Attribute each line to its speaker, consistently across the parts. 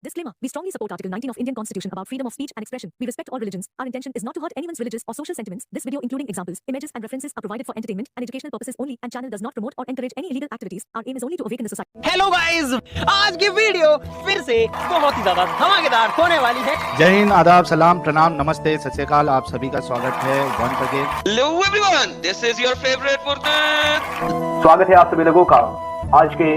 Speaker 1: Disclaimer. We strongly support Article 19 of Indian Constitution about freedom of speech and expression. We respect all religions. Our intention is not to hurt anyone's religious or social sentiments. This video, including examples, images, and references, are provided for entertainment and educational purposes only, and channel does not promote or encourage any illegal activities. Our aim is only to awaken the society.
Speaker 2: Hello guys, आज की video फिर से बहुत ही ज्यादा धमाकेदार होने वाली है।
Speaker 3: जय हिंद, आदाब, सलाम, प्रणाम, नमस्ते, सत श्री अकाल। आप सभी का स्वागत है once again.
Speaker 4: Hello everyone, this is your favorite Furqan।
Speaker 5: स्वागत है आप सभी लोगों का आज के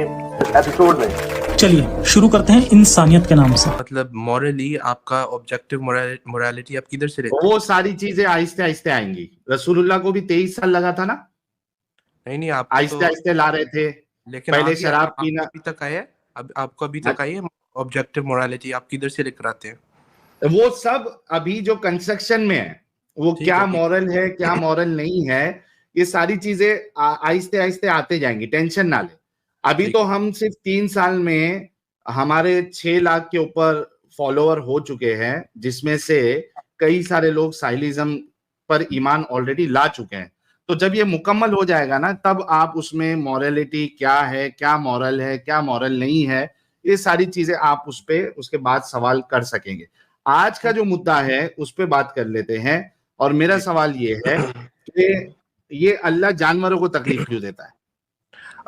Speaker 5: एपिसोड में।
Speaker 6: चलिए शुरू करते हैं इंसानियत के नाम से।
Speaker 7: मतलब मॉरली आपका ऑब्जेक्टिव मोरालिटी आप किधर से लेते
Speaker 3: वो सारी चीजें आहिस्ते आहिस्ते आएंगी। रसूलुल्लाह को भी 23 साल लगा था ना।
Speaker 7: नहीं आप
Speaker 3: आहिस्ते आहिस्ते ला रहे थे।
Speaker 7: लेकिन
Speaker 3: पहले शराब पीना
Speaker 7: अभी तक आया, अब आपको अभी तक आई है ऑब्जेक्टिव मोरालिटी, आप किधर से लेकर आते हैं?
Speaker 3: वो सब अभी जो कंस्ट्रक्शन में है, वो क्या मॉरल है क्या मॉरल नहीं है, ये सारी चीजें आहिस्ते आहिस्ते आते जाएंगी, टेंशन ना ले। अभी तो हम सिर्फ 3 साल में हमारे 6 लाख के ऊपर फॉलोअर हो चुके हैं, जिसमें से कई सारे लोग साइलिज्म पर ईमान ऑलरेडी ला चुके हैं। तो जब ये मुकम्मल हो जाएगा ना, तब आप उसमें मॉरलिटी क्या है, क्या मॉरल है, क्या मॉरल नहीं है, ये सारी चीजें आप उस पे उसके बाद सवाल कर सकेंगे। आज का जो मुद्दा है उस पे बात कर लेते हैं। और मेरा सवाल ये है कि ये अल्लाह जानवरों को तकलीफ क्यों देता है?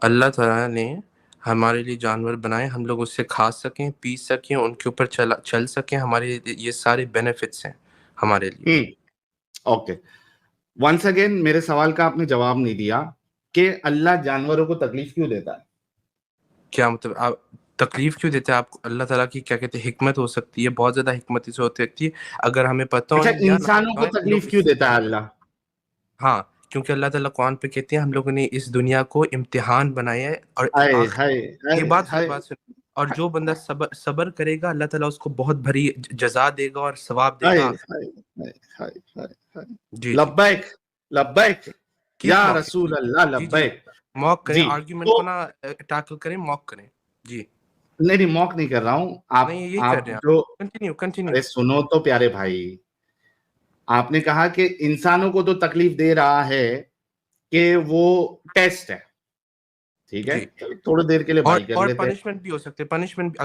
Speaker 7: अल्लाह ताला ने हमारे लिए जानवर बनाए, हम लोग उससे खा सकें, पी सकें, उनके ऊपर चल सकें, हमारे ये सारे बेनिफिट्स हैं हमारे लिए।
Speaker 3: ओके, वंस अगेन मेरे सवाल का आपने जवाब नहीं दिया कि अल्लाह जानवरों को तकलीफ क्यों देता है।
Speaker 7: क्या मतलब आप तकलीफ क्यों देते हैं? आप अल्लाह ताला की क्या कहते हैं हिकमत हो सकती है, बहुत ज्यादा हिकमत इसे होती है। अगर हमें पता हो
Speaker 3: इंसानों को तकलीफ क्यों देता है अल्लाह?
Speaker 7: हाँ, क्योंकि अल्लाह ताला कुरान पे कहते हैं हम लोगों ने इस दुनिया को इम्तिहान बनाया है, और ये बात और जो बंदा सबर करेगा अल्लाह ताला उसको बहुत भरी जज़ा देगा और सवाब देगा।
Speaker 3: लब्बैक लब्बैक या रसूल अल्लाह, लब्बैक।
Speaker 7: मॉक करें, आर्गुमेंट को ना टैकल करें, मॉक करें। जी
Speaker 3: नहीं, मॉक नहीं कर रहा हूँ। आप जो कंटिन्यू। अरे सुनो तो प्यारे भाई, आपने कहा कि इंसानों को तो तकलीफ दे रहा है कि वो टेस्ट है, ठीक है, थोड़ी देर के लिए भाई कर लेते हैं।
Speaker 7: पनिशमेंट भी हो सकते हैं, पनिशमेंट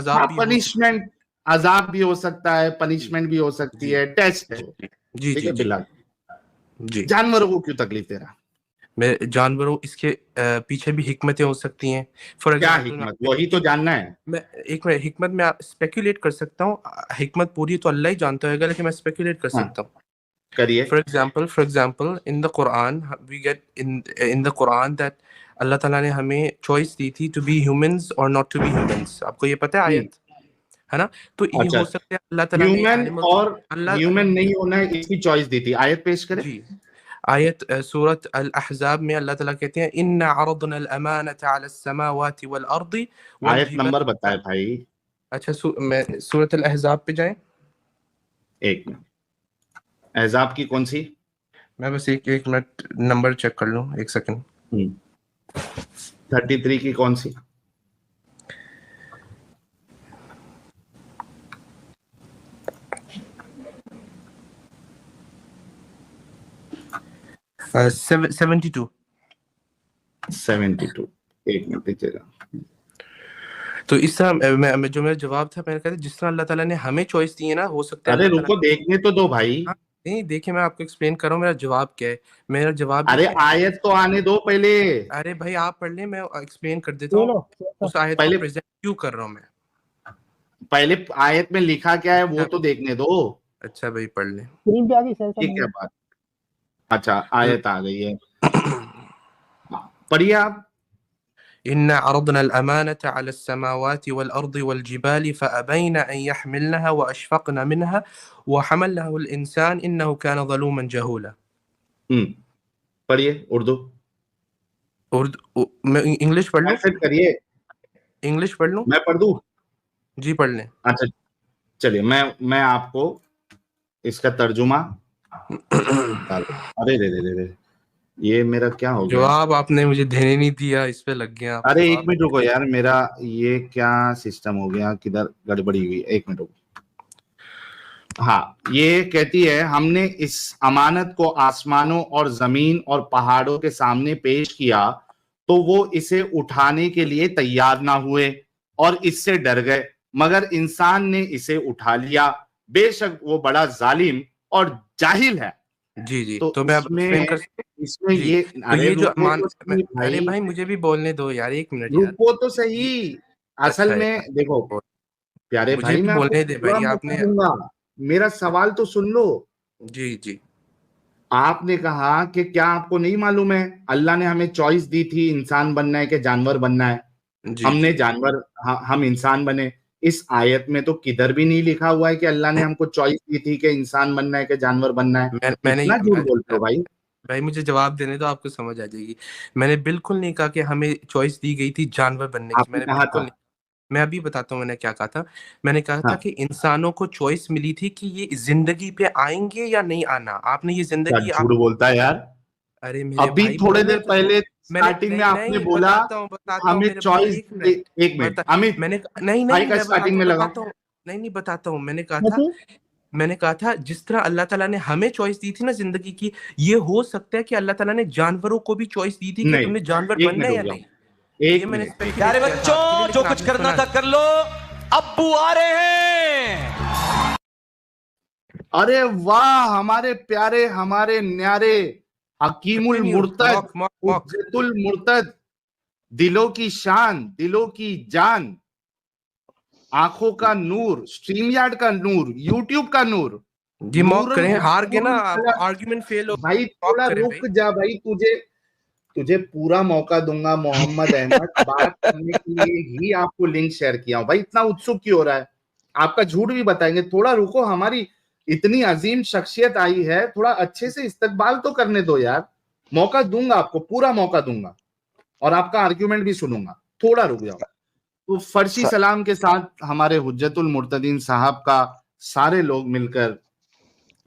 Speaker 3: अजाब भी हो सकता है, पनिशमेंट भी हो सकती है, टेस्ट है।
Speaker 7: जी जी
Speaker 3: बिल्कुल। जी, जानवरों को क्यों तकलीफ दे रहा?
Speaker 7: मैं जानवरों इसके पीछे भी हिकमतें हो सकती हैं। फॉर
Speaker 3: एग्जाम्पल वही तो जानना है।
Speaker 7: मैं एक मिनट, हिकमत में स्पेकुलेट कर सकता हूँ, हिकमत पूरी तो अल्लाह ही जानता होगा, लेकिन मैं स्पेकुलेट कर सकता हूँ।
Speaker 3: करिए।
Speaker 7: For example, in the Quran, we get in the Quran that अल्लाह ताला ने हमें चॉइस दी थी to be humans or not to be humans। आपको ये पता है आयत है ना? तो ये हो सकता है अल्लाह ताला
Speaker 3: ह्यूमन और ह्यूमन नहीं होना है इसकी चॉइस दी थी। आयत पेश करें।
Speaker 7: जी, आयत सूरत अल-अहज़ाब में अल्लाह ताला कहते हैं इन्ना अरदना अल-अमानता अला समावाति वल अर्दी।
Speaker 3: आयत नंबर बताए भाई।
Speaker 7: अच्छा, मैं सूरत अल-अहज़ाब पे जाएं।
Speaker 3: एक मिनट, अहज़ाब की कौन सी?
Speaker 7: मैं बस एक मिनट नंबर चेक कर लूं, एक सेकंड।
Speaker 3: 33 की कौन सी?
Speaker 7: Uh, 72।
Speaker 3: एक मिनट दीजिएगा।
Speaker 7: तो इस तरह मैं जो मेरा जवाब था, मैंने कहा जिस तरह अल्लाह ताला ने हमें चॉइस दी है ना, हो सकता है।
Speaker 3: अरे रुको, देखने तो दो भाई।
Speaker 7: नहीं देखिए, मैं आपको एक्सप्लेन कर रहा हूँ मेरा जवाब क्या है। मेरा जवाब,
Speaker 3: अरे आयत तो आने दो पहले।
Speaker 7: अरे भाई आप पढ़ लें, मैं एक्सप्लेन कर देता हूँ उस आयत को प्रेजेंट क्यों कर रहा हूँ मैं।
Speaker 3: पहले आयत में लिखा क्या है वो तो देखने दो।
Speaker 7: अच्छा भाई पढ़ लें।
Speaker 3: ठीक है बात। अच्छा, आयत आ गई है, पढ़िए आप।
Speaker 7: इन्ना अरदना अल-अमानता अला समावाति वल अर्दी वल जिबाली फअबैना अन यहमिलनहा व अशफक़ना मिनहा व हमलहा अल इंसान इन्नहु कान ज़लूमन जहूला।
Speaker 3: पढ़िए उर्दू।
Speaker 7: मैं इंग्लिश पढ़ लूं?
Speaker 3: करिए। इंग्लिश पढ़ लूं? मैं पढ़ दूं?
Speaker 7: जी पढ़ लें।
Speaker 3: अच्छा चलिए, मैं आपको इसका तर्जुमा अरे रे ये मेरा क्या हो गया?
Speaker 7: जवाब आपने मुझे देने नहीं दिया, इस पे लग गया।
Speaker 3: अरे एक मिनट रुको यार, मेरा ये क्या सिस्टम हो गया, किधर गड़बड़ी हुई? एक मिनट रुको। हाँ, ये कहती है हमने इस अमानत को आसमानों और जमीन और पहाड़ों के सामने पेश किया तो वो इसे उठाने के लिए तैयार ना हुए और इससे डर गए मगर इंसान ने इसे उठा लिया। बेशक वो बड़ा जालिम और जाहिल है।
Speaker 7: जी जी,
Speaker 3: तो
Speaker 7: मैं
Speaker 3: इसमें
Speaker 7: जी,
Speaker 3: ये
Speaker 7: तो ये जो अरे
Speaker 3: भाई
Speaker 7: भाई मुझे भी बोलने दो यार, 1 मिनट यार।
Speaker 3: रुको तो सही। असल
Speaker 7: अच्छा
Speaker 3: में
Speaker 7: यार,
Speaker 3: देखो प्यारे
Speaker 7: मुझे
Speaker 3: भाई,
Speaker 7: भी
Speaker 3: मैं आपको
Speaker 7: बोलने दे
Speaker 3: पूरा
Speaker 7: भाई,
Speaker 3: मौका
Speaker 7: आपने।
Speaker 3: दूंगा, मेरा सवाल तो सुन लो।
Speaker 7: जी जी
Speaker 3: आपने कहा कि क्या आपको नहीं मालूम है अल्लाह ने हमें चॉइस दी थी इंसान बनना है कि जानवर बनना है।
Speaker 7: जी
Speaker 3: हमने
Speaker 7: जी,
Speaker 3: जानवर, हम इंसान बने। इस आयत में तो किधर भी नहीं लिखा हुआ है कि अल्लाह ने हमको चॉइस दी थी कि इंसान बनना है कि जानवर बनना है।
Speaker 7: मैंने
Speaker 3: इतना झूठ बोलते हो भाई।
Speaker 7: भाई मुझे जवाब देने दो, आपको समझ आ जाएगी। मैंने बिल्कुल नहीं कहा कि हमें चॉइस दी गई थी जानवर बनने की,
Speaker 3: आपने
Speaker 7: मैंने
Speaker 3: कहा
Speaker 7: बिल्कुल
Speaker 3: था।
Speaker 7: नहीं। मैं अभी बताता हूँ मैंने क्या कहा था। मैंने कहा था
Speaker 3: हाँ,
Speaker 7: कि इंसानों को चॉइस मिली थी कि ये जिंदगी पे आएंगे या नहीं आना। आपने ये
Speaker 3: क्या
Speaker 7: जिंदगी
Speaker 3: झूठ बोलता है यार।
Speaker 7: अरे मेरे
Speaker 3: अभी
Speaker 7: भाई
Speaker 3: थोड़े
Speaker 7: बोलने
Speaker 3: देर
Speaker 7: तो दो।
Speaker 3: पहले
Speaker 7: मैंने
Speaker 3: स्टार्टिंग में
Speaker 7: नहीं
Speaker 3: आपने
Speaker 7: नहीं
Speaker 3: बोला कि
Speaker 7: बताता हूँ
Speaker 3: हमें
Speaker 7: मेरे भाई,
Speaker 3: चॉइस।
Speaker 7: 1 मिनट।
Speaker 3: एक मिनट अमित
Speaker 7: मैंने नहीं
Speaker 3: भाई
Speaker 7: नहीं
Speaker 3: का
Speaker 7: मैं
Speaker 3: स्टार्टिंग में लगाओ।
Speaker 7: बताता हूँ। नहीं बताता हूँ। मैंने कहा था जिस तरह अल्लाह ताला ने हमें चॉइस दी थी ना जिंदगी की, ये हो सकता है कि अल्लाह ताला ने जानवरों को भी चॉइस दी थी कि
Speaker 3: नहीं,
Speaker 7: तुमने जानवर
Speaker 3: एक
Speaker 7: बनना
Speaker 3: मिनट
Speaker 7: है
Speaker 3: रुक
Speaker 7: या
Speaker 3: जाओ,
Speaker 7: नहीं। ये
Speaker 3: एक
Speaker 7: मैंने
Speaker 3: मिनट।
Speaker 7: स्पेकुलेट
Speaker 2: प्यारे
Speaker 7: किया था आपके लिए,
Speaker 2: बच्चों, जो
Speaker 7: लेकिन
Speaker 2: कुछ
Speaker 7: आपने
Speaker 2: करना
Speaker 7: सुना
Speaker 2: था कर लो, अब्बू आ रहे हैं।
Speaker 3: अरे वाह, हमारे प्यारे, हमारे न्यारे हकीमुल
Speaker 7: कंटिन्यू।
Speaker 3: मुर्तद,
Speaker 7: मॉक मॉक मॉक।
Speaker 3: हुज्जतुल मुर्तद, दिलों की शान, दिलों की जान, आंखों का नूर, स्ट्रीम यार्ड का नूर, यूट्यूब का नूर,
Speaker 7: जी मॉक
Speaker 3: नूरुल
Speaker 7: करें, हार गए ना
Speaker 3: नूरुल
Speaker 7: आप,
Speaker 3: कलम।
Speaker 7: आर्ग्यूमेंट फेल हो।
Speaker 3: भाई
Speaker 7: मॉक
Speaker 3: थोड़ा
Speaker 7: करें
Speaker 3: रुक
Speaker 7: भाई।
Speaker 3: जा भाई, तुझे तुझे पूरा मौका दूंगा मोहम्मद अहमद, बात करने के लिए ही आपको लिंक शेयर किया हूं। भाई इतना उत्सुक क्यों हो रहा है? आपका झूठ भी बताएंगे, थोड़ा रुको। हमारी इतनी अजीम शख्सियत आई है, थोड़ा अच्छे से इस्तकबाल तो करने दो यार। मौका दूंगा आपको, पूरा मौका दूंगा, और आपका आर्ग्यूमेंट भी सुनूंगा। थोड़ा रुक जाओ। तो फर्शी सलाम के साथ हमारे हुज्जतुल मुर्तदीन साहब का सारे लोग मिलकर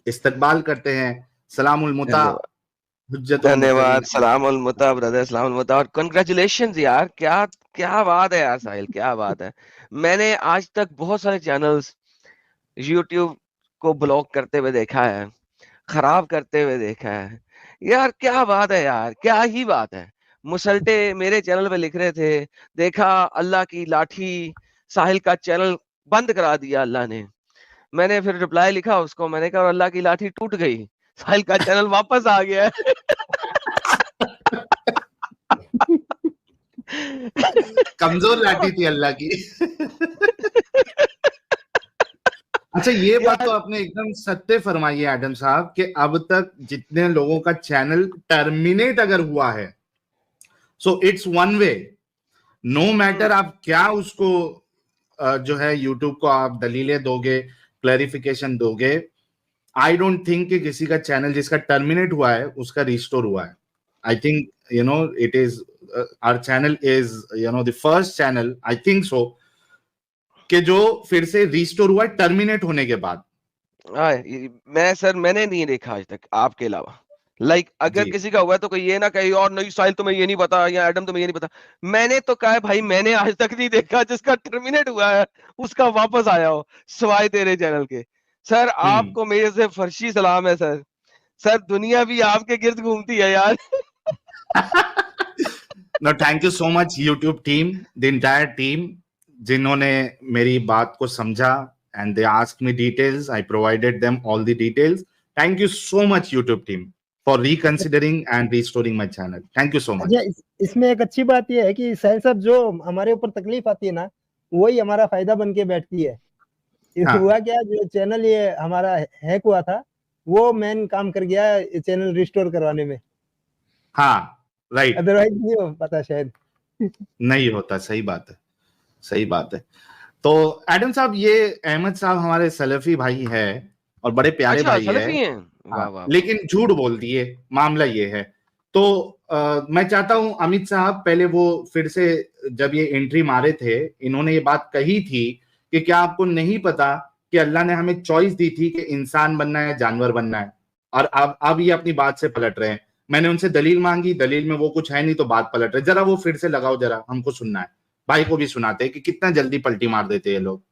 Speaker 3: इस्तकबाल करते हैं। सलामुल मुता
Speaker 4: धन्यवाद,
Speaker 3: हुज्जतुल
Speaker 4: धन्यवाद।
Speaker 3: मुर्तदीन।
Speaker 4: सलाम अल मुता ब्रदर, सलाम अल मुता, और कंग्रेचुलेशंस यार। क्या क्या बात है यार साहिल, क्या बात है। मैंने आज तक बहुत सारे चैनल्स यूट्यूब को ब्लॉक करते हुए देखा है, खराब करते हुए देखा है। यार क्या बात है यार, क्या ही बात है। मुसल्टे मेरे चैनल पे लिख रहे थे, देखा अल्लाह की लाठी, साहिल का चैनल बंद करा दिया अल्लाह ने। मैंने फिर रिप्लाई लिखा उसको, मैंने कहा अल्लाह की लाठी टूट गई, साहिल का चैनल वापस आ गया है।
Speaker 3: कमजोर लाठी थी अल्लाह की। अच्छा, ये बात
Speaker 4: यार
Speaker 3: तो आपने एकदम सत्य फरमाई है एडम साहब कि अब तक जितने लोगों का चैनल टर्मिनेट अगर हुआ है, so it's one way. No matter आप क्या उसको जो है यूट्यूब को आप दलीलें दोगे, क्लैरिफिकेशन दोगे, आई डोंट थिंक कि किसी का चैनल जिसका टर्मिनेट हुआ है उसका रिस्टोर हुआ है। I think it is our channel is the first channel, I think so, कि जो फिर से रिस्टोर हुआ है टर्मिनेट होने के बाद।
Speaker 4: मैंने नहीं देखा आज तक आपके अलावा। अगर
Speaker 3: जी,
Speaker 4: किसी का हुआ है तो कोई ये ना कहे और नहीं साहिल तुम्हें ये नहीं पता, या एडम तुम्हें ये नहीं पता। मैंने तो कहा है भाई, मैंने आज तक नहीं देखा जिसका टर्मिनेट हुआ है उसका वापस आया हो, सिवाय तेरे चैनल के। सर आपको मेरे से फर्शी सलाम है सर। सर दुनिया भी आपके गिर्द घूमती है यार।
Speaker 3: No thank you so much YouTube team, the entire team, जिन्होंने मेरी बात को समझा and they asked me details, I provided them all the details. Thank you so much YouTube team for reconsidering and restoring my channel. Thank you so much.
Speaker 8: अच्छा, इसमें एक अच्छी बात यह है कि साहिल साहब जो हमारे ऊपर तकलीफ आती है ना, वही हमारा फायदा बन के बैठती है।
Speaker 3: हाँ,
Speaker 8: हुआ क्या, जो चैनल ये हमारा हैक हुआ था वो मेन काम कर गया चैनल रिस्टोर करवाने में।
Speaker 3: हाँ, राइट।
Speaker 8: अदरवाइज नहीं हो पता शायद।
Speaker 3: नहीं होता, सही बात है, सही बात है। तो एडम साहब, ये अहमद साहब हमारे सलफी भाई है और बड़े प्यारे
Speaker 4: अच्छा
Speaker 3: भाई है।
Speaker 4: सलफी हैं, वाह
Speaker 3: हाँ,
Speaker 4: वाह।
Speaker 3: लेकिन झूठ बोल दिए, मामला ये है। तो मैं चाहता हूं अमित साहब, पहले वो फिर से जब ये एंट्री मारे थे, इन्होंने ये बात कही थी कि क्या आपको नहीं पता कि अल्लाह ने हमें चॉइस दी थी कि इंसान बनना है, जानवर बनना है, और अब ये अपनी बात से पलट रहे हैं। मैंने उनसे दलील मांगी, दलील में वो कुछ है नहीं, तो बात पलट रहे। जरा वो फिर से लगाओ, जरा हमको सुनना है, भाई को भी सुनाते हैं कि कितना जल्दी पलटी मार देते हैं ये लोग।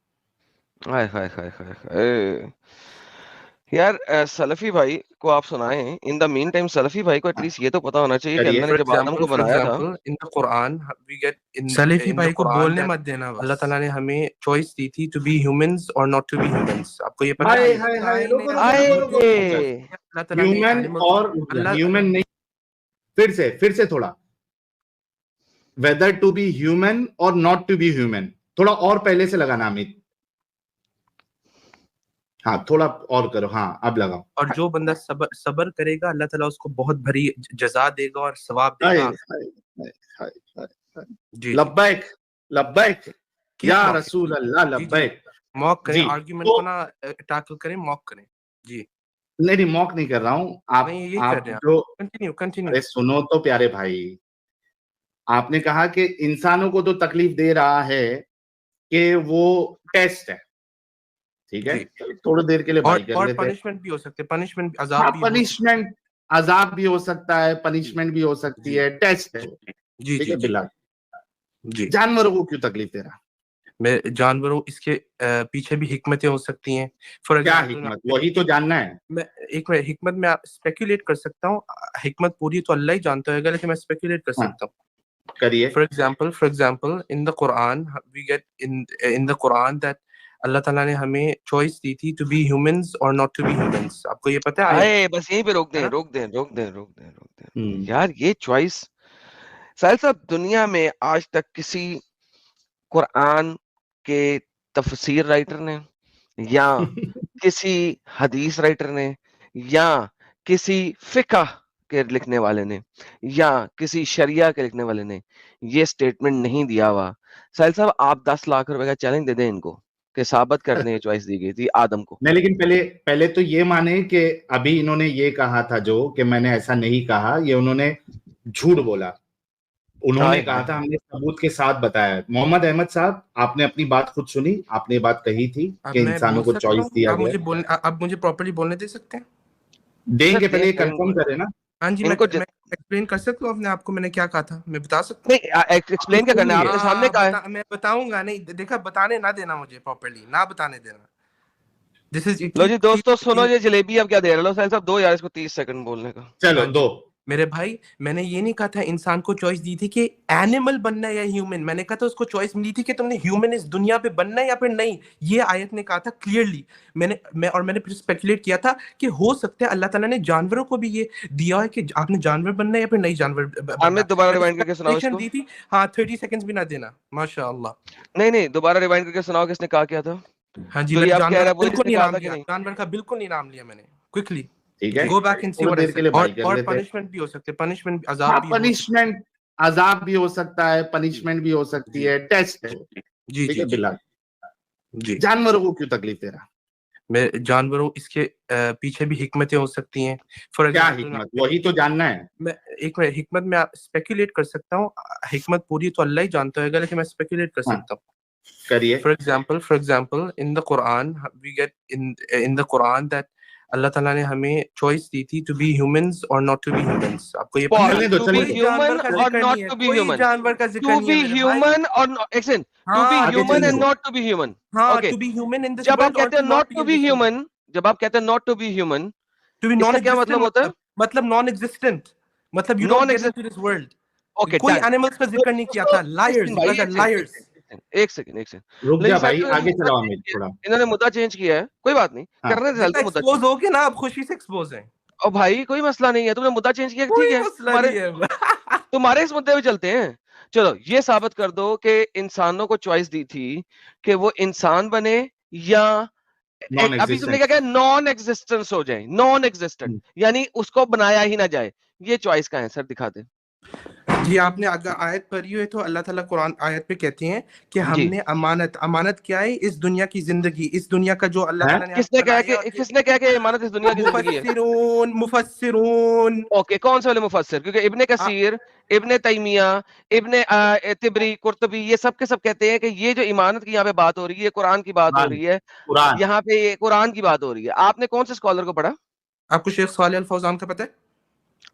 Speaker 4: हाय हाय हाय हाय हाय। यार सलफी भाई को आप सुनाएं। In the mean time Salafi भाई को एटलीस्ट ये तो पता होना चाहिए कि
Speaker 3: करिए।
Speaker 4: अल्लाह ने जब आदम को बनाया था,
Speaker 7: in the Quran we get in सलफी भाई को बोलने मत देना। अल्लाह ताला ने हमें चॉइस दी थी टू बी ह्यूमंस और नॉट टू बी ह्यूमंस। आपको ये पता है?
Speaker 3: ह्यूमन और ह्यूमन नहीं, फिर से थोड़ा, वेदर टू बी ह्यूमन और नॉट टू बी ह्यूमन, थोड़ा और पहले से लगाना अमित। हाँ थोड़ा और करो, हाँ अब लगाओ।
Speaker 7: और जो बंदा सबर करेगा अल्लाह ताला उसको बहुत भरी जज़ा देगा और सवाब देगा।
Speaker 3: जी लब्बैक लब्बैक या रसूल अल्लाह लब्बैक।
Speaker 7: मॉक करें, आर्गुमेंट को ना टैकल करें, मॉक करें जी।
Speaker 3: नहीं मॉक नहीं कर रहा हूँ। आप जो कंटिन्यू। अरे सुनो तो प्यारे भाई, आपने कहा कि इंसानों को तो तकलीफ दे रहा है कि वो टेस्ट है, ठीक है, थोड़ी देर के लिए भाई कर लेते हैं।
Speaker 7: पनिशमेंट भी हो सकते हैं, पनिशमेंट
Speaker 3: अजाब भी हो सकता है, पनिशमेंट भी हो सकती है, टेस्ट है
Speaker 7: जी
Speaker 3: ठीक है। बिल्ला
Speaker 7: जी,
Speaker 3: जानवरों को क्यों तकलीफ दे रहा?
Speaker 7: मैं जानवरों इसके पीछे भी हिकमतें हो सकती हैं। फॉर
Speaker 3: क्या हिकमत, वही तो जानना है।
Speaker 7: मैं एक हिकमत में स्पेकुलेट कर सकता हूँ। हिकमत पूरी तो अल्लाह ही जानता होगा, लेकिन मैं स्पेकुलेट कर सकता हूँ।
Speaker 3: करिए।
Speaker 7: For example in the Quran we get in the Quran that Allah ताला ने हमें चॉइस दी थी टू बी ह्यूमंस और नॉट टू बी ह्यूमंस। आपको ये पता है?
Speaker 4: बस यहीं पे रोक दें। यार ये चॉइस साहिल साहब, दुनिया में आज तक किसी कुरान के तफसीर राइटर ने या किसी हदीस राइटर ने या किसी फिक़ह के लिखने वाले ने या किसी शरिया के लिखने वाले ने ये स्टेटमेंट नहीं दिया हुआ। साहिल साहब आप 10 लाख रुपए का चैलेंज दे दें इनको कि साबित कर दें चॉइस दी गई थी आदम को।
Speaker 3: नहीं, लेकिन पहले तो ये माने कि अभी इन्होंने ये कहा था जो कि मैंने ऐसा नहीं कहा, ये उन्होंने झूठ बोला। उन्होंने कहा था हमने सबूत के साथ बताया। मोहम्मद अहमद साहब, आपने अपनी बात खुद सुनी, आपने ये बात कही थी कि इंसानों को चॉइस दिया गया।
Speaker 7: आप मुझे प्रॉपर्ली बोलने दे सकते हैं?
Speaker 3: देंगे, पहले कंफर्म करें ना।
Speaker 7: हाँ जी, मैं एक्सप्लेन कर सकता हूँ अपने आप को, मैंने क्या कहा था मैं बता सकता हूँ?
Speaker 4: नहीं एक्सप्लेन क्या करना है, आपके सामने कहा है।
Speaker 7: मैं बताऊंगा नहीं, देखा, बताने ना देना मुझे, प्रॉपर्ली ना बताने देना। दिस इज
Speaker 4: लो जी दोस्तों सुनो, ये जलेबी अब क्या दे रहे हो साहिल साहब? दो यार इसको 30 सेकंड बोलने का।
Speaker 3: चलो दो।
Speaker 7: मेरे भाई, मैंने ये नहीं कहा था इंसान को चॉइस दी थी कि एनिमल बनना है या ह्यूमन। मैंने कहा था उसको चॉइस मिली थी कि तुमने ह्यूमन इस दुनिया पे बनना है या फिर नहीं। ये आयत ने कहा था क्लियरली। मैंने फिर स्पेकुलेट किया था कि हो सकता है अल्लाह ताला ने जानवरों को भी ये दिया है कि आपने जानवर बनना है या फिर नहीं जानवर बनना।
Speaker 4: दोबारा रिवाइंड करके सुनाओ इसको।
Speaker 7: दी थी हाँ, 30 सेकंड्स भी ना देना, माशाअल्लाह।
Speaker 4: नहीं दोबारा रिवाइंड करके सुनाओ, किसने कहा क्या था?
Speaker 7: हाँ जी, जानवर का बिल्कुल नहीं नाम लिया मैंने। क्विकली
Speaker 3: ठीक है,
Speaker 7: go back and see what I said. और पनिशमेंट भी हो सकते हैं, पनिशमेंट
Speaker 3: अजाब भी हो सकता है, पनिशमेंट भी हो सकती है, टेस्ट है
Speaker 7: जी
Speaker 3: जी बिल्ला
Speaker 7: जी।
Speaker 3: जानवरों को क्यों तकलीफ दे रहा?
Speaker 7: मैं जानवरों इसके पीछे भी हिकमतें हो सकती हैं। फॉर
Speaker 3: क्या हिकमत, वही तो जानना है।
Speaker 7: मैं हिकमत में स्पेकुलेट कर सकता हूँ। हिकमत पूरी तो अल्लाह ही जानता होगा, लेकिन मैं स्पेकुलेट कर सकता हूँ।
Speaker 3: करिए।
Speaker 7: For example in the Quran we get in the Quran that Allah ताला ने हमें चॉइस दी थी टू बी ह्यूमंस और नॉट टू बी ह्यूमंस। आपको ये पता है?
Speaker 4: टू बी ह्यूमन और नॉट टू बी ह्यूमन।
Speaker 7: जानवर का जिक्र नहीं है।
Speaker 4: टू बी ह्यूमन और action, to be human and not to be human.
Speaker 7: Okay, to be human in this
Speaker 4: जब आप कहते हैं नॉट टू बी ह्यूमन, जब आप कहते हैं not to be human,
Speaker 7: to be non,
Speaker 4: क्या मतलब होता है?
Speaker 7: मतलब नॉन एग्जिस्टेंट, मतलब you don't get into this world.
Speaker 4: Okay,
Speaker 7: कोई एनिमल्स का जिक्र नहीं किया था। लायर्स।
Speaker 4: एक सेकंड
Speaker 3: रुक जा भाई, आगे चलाओ अमित थोड़ा।
Speaker 4: इन्होंने मुद्दा चेंज किया है, कोई बात नहीं, करने दे।
Speaker 7: एक्सपोज हो गए ना, आप खुशी से एक्सपोज हैं।
Speaker 4: ओ भाई कोई मसला नहीं है, तुमने मुद्दा चेंज किया, ठीक है, तुम्हारे इस मुद्दे पे चलते हैं। चलो ये साबित कर दो कि इंसानों को चॉइस दी थी कि वो इंसान बने या अभी तुमने क्या कहा, नॉन एग्जिस्टेंस हो जाए, नॉन एग्जिस्टेंट यानी उसको बनाया ही ना जाए। ये चॉइस का है सर, दिखा दे
Speaker 7: जी। आपने अगर आयत पढ़ी है तो अल्लाह ताला कुरान आयत पे कहते हैं कि हमने अमानत क्या है? इस दुनिया की जिंदगी, इस दुनिया का जो अल्लाह ताला ने
Speaker 4: किसने कहा कि अमानत इस दुनिया की जिंदगी है?
Speaker 7: मुफस्सिरून।
Speaker 4: ओके, कौन से वाले मुफस्सिर? क्योंकि इब्ने कसीर, इब्ने तैमिया, इब्ने तिबरी, कुर्तुबी, ये सब के सब कहते हैं कि ये जो इमानत की यहाँ पे बात हो रही है, कुरान की बात हो रही है, यहाँ पे कुरान की बात हो रही है। आपने कौन से स्कॉलर को पढ़ा?
Speaker 7: आपको शेख सालेह अल फौजान का पता है?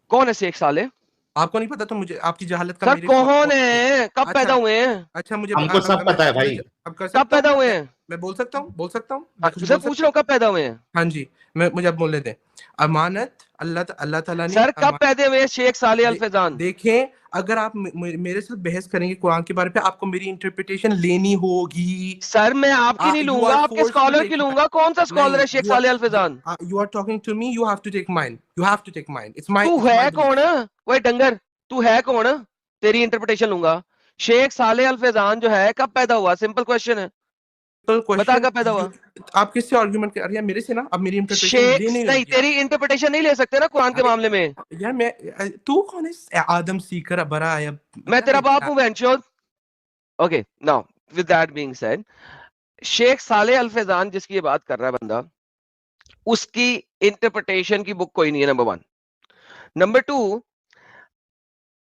Speaker 4: कौन है शेख सालेह?
Speaker 7: आपको नहीं पता तो मुझे आपकी जहालत का
Speaker 4: सर कौन है, कब पैदा हुए हैं?
Speaker 7: अच्छा मुझे
Speaker 3: हमको सब पता है भाई।
Speaker 4: कब पैदा हुए हैं?
Speaker 7: मैं बोल सकता हूँ
Speaker 4: सर पूछ रहा हूँ कब पैदा हुए हैं?
Speaker 7: हाँ जी, मुझे अब बोलने दें। अमानत अल्लाह ताला ने
Speaker 4: सर कब पैदा हुए शेख सालेह अल फैजान?
Speaker 7: देखें, अगर आप मेरे साथ बहस करेंगे कुरान के बारे पे, आपको मेरी इंटरप्रिटेशन लेनी होगी।
Speaker 4: सर मैं आपकी नहीं लूंगा, आपके स्कॉलर की लूंगा। कौन सा स्कॉलर है Sheikh Saleh al Faizan?
Speaker 7: You are talking to me, you have to take mine, it's my.
Speaker 4: तू है कौन? वो डंगर, तू है कौन? तेरी इंटरप्रिटेशन लूंगा। शेख सालेह अल फैजान जो है कब पैदा हुआ? सिंपल क्वेश्चन है, बता कब पैदा हुआ?
Speaker 7: आप किससे आर्गुमेंट कर रहे हैं? मेरे से ना। अब मेरी
Speaker 4: इंटरप्रिटेशन नहीं, तेरी इंटरप्रिटेशन नहीं ले सकते ना कुरान के मामले में।
Speaker 7: यार मैं, तू कौन है? आदम सीकर बरा आया,
Speaker 4: मैं तेरा बाप हूं बेंचोद। Okay, now with that being said, Sheikh Saleh al Faizan जिसकी ये बात कर रहा है बंदा, उसकी इंटरप्रिटेशन की बुक कोई नहीं है, नंबर 1। नंबर 2,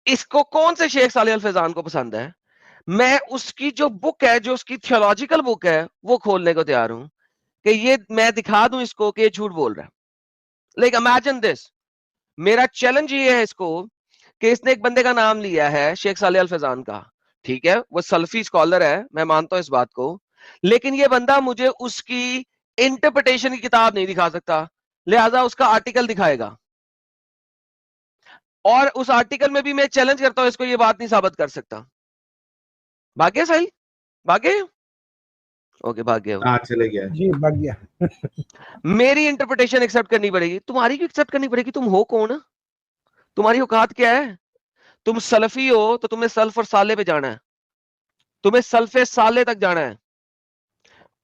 Speaker 4: इसको कौन से शेख सालेह अल फैजान को पसंद है? मैं उसकी जो बुक है, जो उसकी थियोलॉजिकल बुक है, वो खोलने को तैयार हूं कि ये मैं दिखा दूं इसको कि ये झूठ बोल रहा है। लाइक इमेजिन दिस, मेरा चैलेंज ये है इसको कि इसने एक बंदे का नाम लिया है शेख सालेह अल फैजान का, ठीक है, वो सल्फी स्कॉलर है, मैं मानता हूं इस बात को, लेकिन ये बंदा मुझे उसकी इंटरप्रिटेशन की किताब नहीं दिखा सकता, लिहाजा उसका आर्टिकल दिखाएगा, और उस आर्टिकल में भी मैं चैलेंज करता हूं इसको ये बात नहीं साबित कर सकता। भाग्य सही, भाग्य, ओके भाग्य,
Speaker 3: हाँ चले गया
Speaker 8: जी, भाग गया।
Speaker 4: मेरी इंटरप्रिटेशन एक्सेप्ट करनी पड़ेगी, तुम्हारी भी एक्सेप्ट करनी पड़ेगी। तुम हो कौन? तुम्हारी औकात क्या है? तुम सलफी हो तो तुम्हें सल्फ और साले पे जाना है, तुम्हें सल्फे साले तक जाना है।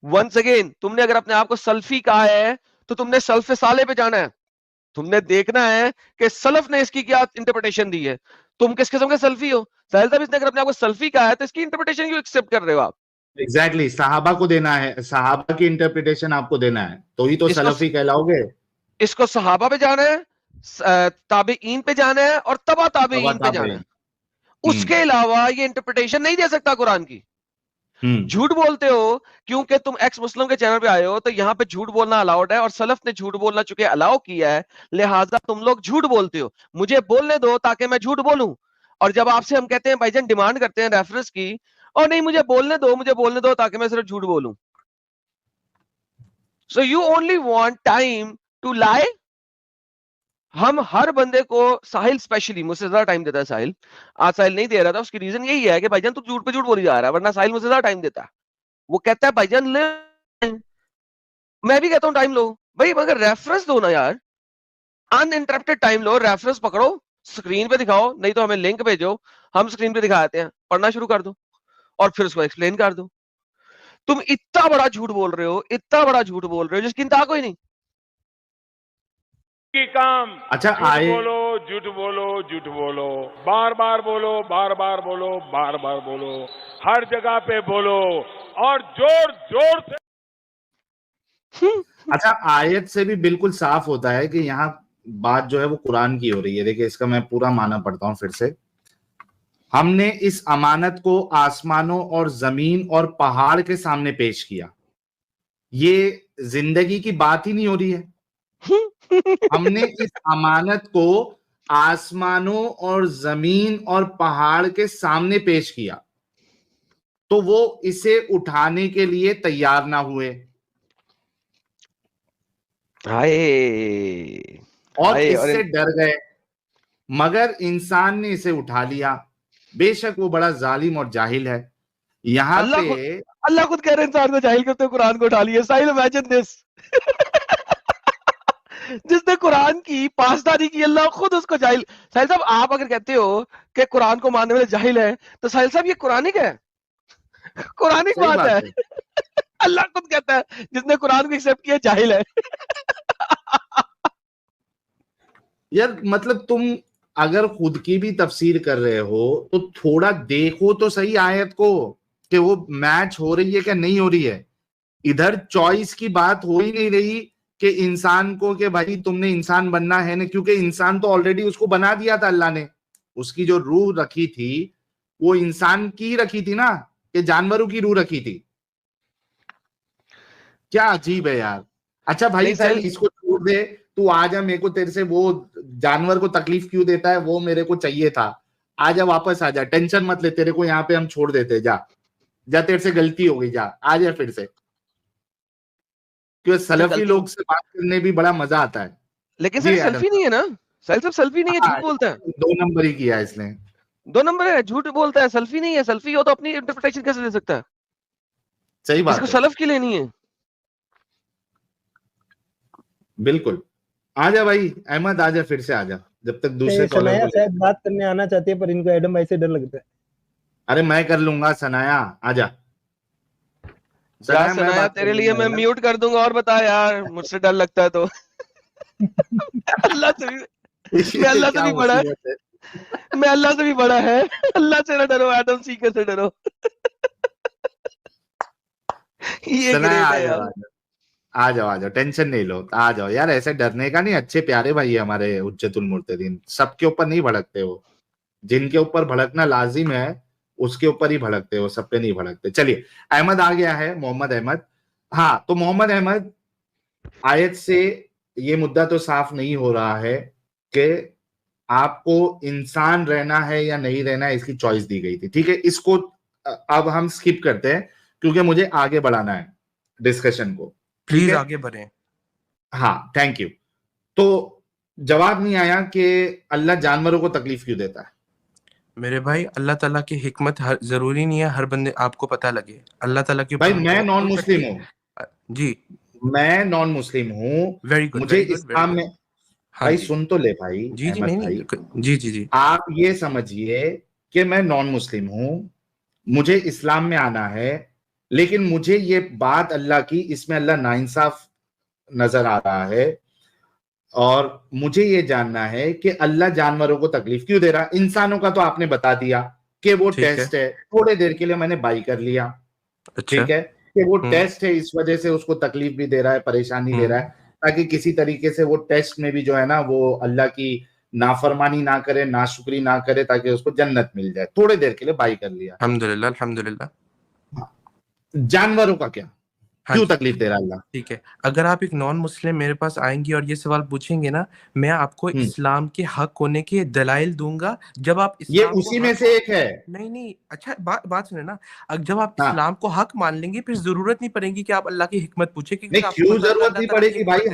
Speaker 4: वंस अगेन, तुमने अगर अपने आप को सल्फी कहा है तो तुमने सल्फे साले पे जाना है। तुमने देखना है कि सलफ ने इसकी क्या इंटरप्रिटेशन दी है। तुम किस किस्म के सल्फी हो? साहिल साहब, इसने अगर अपने आप को सल्फी कहा है तो इसकी इंटरप्रिटेशन क्यों एक्सेप्ट कर रहे हो आप?
Speaker 3: एग्जैक्टली, सहाबा को देना है, सहाबा की इंटरप्रिटेशन आपको देना है, तो ही तो सलफी कहलाओगे।
Speaker 4: इसको सहाबा पे जाना है, ताबीईन पे जाना है, और तबा ताबीईन पे जाना है। उसके अलावा ये इंटरप्रिटेशन नहीं दे सकता कुरान की। झूठ बोलते हो क्योंकि तुम एक्स मुस्लिम के चैनल पे आए हो, तो यहाँ पे झूठ बोलना अलाउड है, और सलफ ने झूठ बोलना चुके अलाउ किया है, लिहाजा तुम लोग झूठ बोलते हो। मुझे बोलने दो ताकि मैं झूठ बोलूं, और जब आपसे हम कहते हैं भाईजान, डिमांड करते हैं रेफरेंस की, और नहीं मुझे बोलने दो ताकि मैं सिर्फ झूठ बोलूं। So you only want time to lie. हम हर बंदे को, साहिल स्पेशली मुझसे ज्यादा टाइम देता है। साहिल आज साहिल नहीं दे रहा था, उसकी रीजन यही है कि भाईजान तू झूठ पे झूठ बोली जा रहा है, वरना साहिल मुझसे ज्यादा टाइम देता है। वो कहता है भाईजान ले, मैं भी कहता हूं टाइम लो भाई, मगर रेफरेंस दो ना यार, अनइंटरप्टेड टाइम लो, रेफरेंस पकड़ो, स्क्रीन पे दिखाओ, नहीं तो हमें लिंक भेजो, हम स्क्रीन पे दिखा देते हैं, पढ़ना शुरू कर दो और फिर उसको एक्सप्लेन कर दो। तुम इतना बड़ा झूठ बोल रहे हो, इतना बड़ा झूठ बोल रहे हो जिसकी इंतहा कोई नहीं।
Speaker 9: की काम,
Speaker 3: अच्छा,
Speaker 9: झूठ बोलो, बार बार बोलो, बार बार बोलो, बार बार बोलो, हर जगह पे बोलो, और जोर जोर से।
Speaker 3: अच्छा, आयत से भी बिल्कुल साफ होता है कि यहाँ बात जो है वो कुरान की हो रही है। देखिए, इसका मैं पूरा माना पढ़ता हूं फिर से। हमने इस अमानत को आसमानों और जमीन और पहाड़ के सामने पेश किया। ये जिंदगी की बात ही नहीं हो रही है। हमने इस अमानत को आसमानों और जमीन और पहाड़ के सामने पेश किया, तो वो इसे उठाने के लिए तैयार ना हुए और इससे डर गए, मगर इंसान ने इसे उठा लिया। बेशक वो बड़ा जालिम और जाहिल है। यहाँ पे
Speaker 4: अल्लाह खुद कह रहे इंसान को जाहिल करते कुरान को उठा लिया। साहिल इमेजिन दिस, जिसने कुरान की पासदारी की, अल्लाह खुद उसको जाहिल। साहिल साहब, आप अगर कहते हो कि कुरान को मानने वाले जाहिल है, तो साहिल साहब ये कुरानिक है, कुरानिक बात है। अल्लाह खुद कहता है जिसने कुरान को एक्सेप्ट किया जाहिल है।
Speaker 3: यार मतलब तुम अगर खुद की भी तफसीर कर रहे हो तो थोड़ा देखो तो सही आयत को कि वो मैच हो रही है क्या नहीं हो रही है। इधर चॉइस की बात हो ही नहीं रही कि इंसान को कि भाई तुमने इंसान बनना है ना, क्योंकि इंसान तो ऑलरेडी उसको बना दिया था अल्लाह ने। उसकी जो रूह रखी थी वो इंसान की रखी थी ना, कि जानवरों की रूह रखी थी। क्या अजीब है यार। अच्छा भाई चल इसको छोड़ दे, तू आजा, मेरे को तेरे से वो जानवर को तकलीफ क्यों देता है वो मेरे को चाहिए था। आजा, वापस आजा, टेंशन मत ले, तेरे को यहाँ पे हम छोड़ देते। जा जा, तेरे से गलती हो गई, जा आजा फिर से। क्योंकि सलफी लोग से बात करने भी बड़ा मजा आता है।
Speaker 4: लेकिन सर सेल्फी नहीं है ना, सर सेल्फी नहीं है, झूठ बोलता है।
Speaker 3: 2 नंबर ही किया इसने,
Speaker 4: 2 नंबर है, झूठ बोलता है, सेल्फी नहीं है। सेल्फी हो तो अपनी इंटरप्रिटेशन कैसे दे सकता है?
Speaker 3: सही बात
Speaker 4: इसको
Speaker 3: है,
Speaker 4: सलफ की लेनी है।
Speaker 3: बिल्कुल। आजा भाई अहमद, आजा फिर से आजा, जब तक दूसरे कॉलर
Speaker 8: सनाया
Speaker 3: को
Speaker 8: शायद बात करने आना चाहती है, पर इनको एडम भाई से डर लगता है।
Speaker 3: अरे मैं कर लूंगा सनाया, आजा।
Speaker 4: सनाया तेरे लिए मैं म्यूट कर दूंगा। और बता यार, मुझसे डर लगता है तो अल्लाह से भी, मैं अल्लाह से भी बड़ा है, मैं अल्लाह से भी बड़ा है। अल्लाह से ना डरो, एडम सीकर से डरो। ये ग्रेट है यार।
Speaker 3: आ जाओ, टेंशन नहीं लो, आ जाओ यार, ऐसे डरने का नहीं। अच्छे प्यारे भाई हमारे हुज्जतुल मुर्तदीन, सबके ऊपर नहीं भड़कते हो, जिनके ऊपर भड़कना लाजिम है उसके ऊपर ही भड़कते हो, सब पे नहीं भड़कते। चलिए अहमद आ गया है, मोहम्मद अहमद। हाँ तो मोहम्मद अहमद, आयत से ये मुद्दा तो साफ नहीं हो रहा है कि आपको इंसान रहना है या नहीं रहना है, इसकी चॉइस दी गई थी, ठीक है। इसको अब हम स्किप करते हैं क्योंकि मुझे आगे बढ़ाना है डिस्कशन को।
Speaker 7: प्लीज आगे बढ़ें।
Speaker 3: हाँ थैंक यू। तो जवाब नहीं आया कि अल्लाह जानवरों को तकलीफ क्यों देता है।
Speaker 7: मेरे भाई, अल्लाह ताला की हिकमत जरूरी नहीं है हर बंदे आपको पता लगे। अल्लाह ताला की
Speaker 3: भाई मैं नॉन मुस्लिम हूँ
Speaker 7: जी,
Speaker 3: मैं नॉन मुस्लिम हूँ,
Speaker 7: वेरी गुड,
Speaker 3: मुझे इस्लाम में भाई सुन तो ले भाई
Speaker 7: जी जी, नहीं जी जी जी,
Speaker 3: आप ये समझिए कि मैं नॉन मुस्लिम हूँ, मुझे इस्लाम में आना है, लेकिन मुझे ये बात अल्लाह की, इसमें अल्लाह नाइंसाफ नजर आ रहा है और मुझे ये जानना है कि अल्लाह जानवरों को तकलीफ क्यों दे रहा है। इंसानों का तो आपने बता दिया कि वो टेस्ट है, थोड़े देर के लिए मैंने बाई कर लिया, ठीक है, कि वो टेस्ट है, इस वजह से उसको तकलीफ भी दे रहा है, परेशानी दे रहा है, ताकि किसी तरीके से वो टेस्ट में भी जो है ना वो अल्लाह की नाफरमानी ना करे, नाशुक्री ना करे, ताकि उसको जन्नत मिल जाए। थोड़े देर के लिए बाई कर लिया,
Speaker 7: अल्हम्दुलिल्लाह अल्हम्दुलिल्लाह।
Speaker 3: जानवरों का क्या, क्यों तकलीफ दे रहा है अल्लाह?
Speaker 7: ठीक है, अगर आप एक नॉन मुस्लिम मेरे पास आएंगे और ये सवाल पूछेंगे ना, मैं आपको इस्लाम के हक होने के दलाइल दूंगा। जब आप
Speaker 3: ये उसी में से एक है।
Speaker 7: नहीं, अच्छा बात सुने ना, जब आप इस्लाम को हक मान लेंगे फिर जरूरत नहीं पड़ेगी कि आप अल्लाह की हिकमत पूछे।
Speaker 3: क्यों जरूरत नहीं पड़ेगी भाई,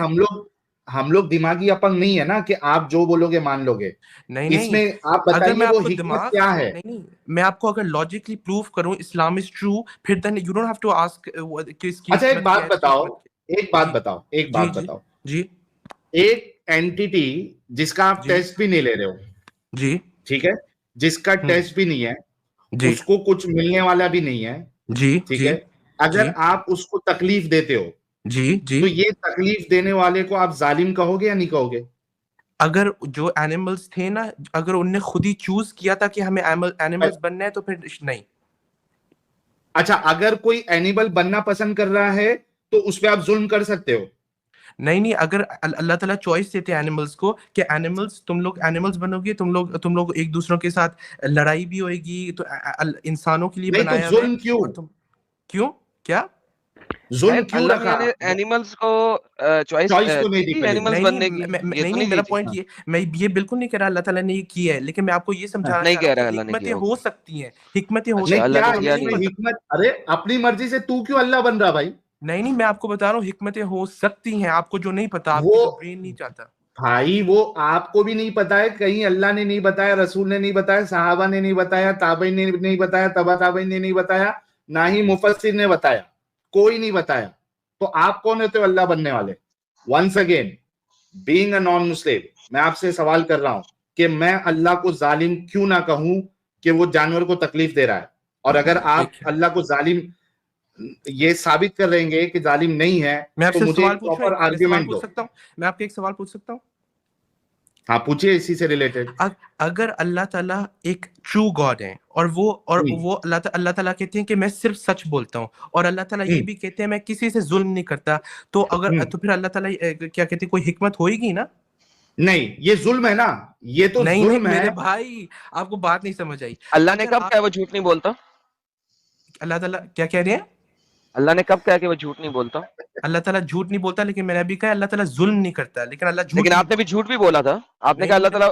Speaker 3: हम लोग दिमागी अपंग नहीं है ना कि आप जो बोलोगे मान लोगे। नहीं, इसमें आप बताइए वो हिकमत क्या है।
Speaker 7: नहीं, मैं आपको अगर लॉजिकली प्रूव करूं इस्लाम इज ट्रू, फिर then you don't have to ask किसकी।
Speaker 3: अच्छा एक बात बताओ
Speaker 7: जी,
Speaker 3: एक एंटिटी जिसका आप टेस्ट भी नहीं ले रहे हो
Speaker 7: जी,
Speaker 3: ठीक है, जिसका टेस्ट भी नहीं है, उसको कुछ मिलने वाला भी नहीं है
Speaker 7: जी,
Speaker 3: ठीक है, अगर आप उसको तकलीफ देते हो
Speaker 7: जी,
Speaker 3: तो ये तकलीफ देने वाले को आप जालिम कहोगे या नहीं कहोगे?
Speaker 7: अगर जो एनिमल्स थे ना, अगर उनने खुद ही चूज किया था कि हमें एनिमल्स बनना है तो फिर नहीं।
Speaker 3: अच्छा, अगर कोई एनिमल बनना पसंद कर रहा है तो उस पे आप जुल्म कर सकते हो?
Speaker 7: नहीं, अगर अल्लाह ताला चॉइस देते हैं एनिमल्स को कि एनिमल्स, तुम लोग एनिमल्स बनोगे, तुम लोग एक दूसरों के साथ लड़ाई भी होगी, तो इंसानों के लिए बनाया
Speaker 3: तो जुल्म
Speaker 7: क्यों क्या
Speaker 3: जुल्म क्यों रखा?
Speaker 4: एनिमल्स को चॉइस
Speaker 3: तो नहीं दी
Speaker 4: एनिमल्स बनने की।
Speaker 7: नहीं, मेरा पॉइंट ये, मैं ये बिल्कुल नहीं कह रहा अल्लाह ताला ने ये किया है, लेकिन मैं आपको ये समझाना
Speaker 4: नहीं कह रहा,
Speaker 7: हिकमतें हो सकती हैं, हिकमतें हो
Speaker 3: सकती हैं। हिकमत, अरे अपनी मर्जी से तू क्यों अल्लाह बन रहा भाई?
Speaker 7: नहीं, मैं आपको बता रहा हूँ हिकमतें हो सकती हैं, आपको जो नहीं पता, आपको तो ब्रेन नहीं चाहता
Speaker 3: भाई। वो आपको भी नहीं पता है, कहीं अल्लाह ने नहीं बताया, रसूल ने नहीं बताया, सहाबा ने नहीं बताया, ताबईन ने नहीं बताया, तबा ताबईन ने नहीं बताया, ना ही मुफस्सिर ने बताया, कोई नहीं बताया। तो आप कौन होते हो अल्लाह बनने वाले? Once again, being a non Muslim, मैं आपसे सवाल कर रहा हूं कि मैं अल्लाह को जालिम क्यों ना कहूं कि वो जानवर को तकलीफ दे रहा है। और अगर आप अल्लाह को जालिम ये साबित कर रहेंगे कि जालिम नहीं है, तो मुझे प्रॉपर आर्गुमेंट दो।
Speaker 7: मैं आपके एक सवाल पूछ सकता हूं?
Speaker 3: हाँ पूछिए, इसी से रिलेटेड।
Speaker 7: अगर अल्लाह ताला एक ट्रू गॉड है और वो अल्लाह ताला कहते हैं कि मैं सिर्फ सच बोलता हूँ, और अल्लाह ताला ये भी कहते हैं मैं किसी से जुल्म नहीं करता, तो अगर तो फिर अल्लाह ताला क्या कहते हैं, कोई हिकमत होएगी ना?
Speaker 3: नहीं, ये जुल्म है ना, ये तो
Speaker 7: नहीं,
Speaker 3: जुल्म है
Speaker 7: मेरे भाई, आपको बात नहीं समझ आई।
Speaker 4: अल्लाह ने कब कहा वो झूठ नहीं बोलता?
Speaker 7: अल्लाह ताला क्या कह रहे हैं?
Speaker 4: अल्लाह ने कब कहा कि वो झूठ नहीं बोलता?
Speaker 7: अल्लाह ताला झूठ नहीं बोलता, लेकिन मैंने अभी कहा अल्लाह ताला जुल्म नहीं करता, लेकिन आपने भी झूठ भी बोला था। आपने कहा अल्लाह ताला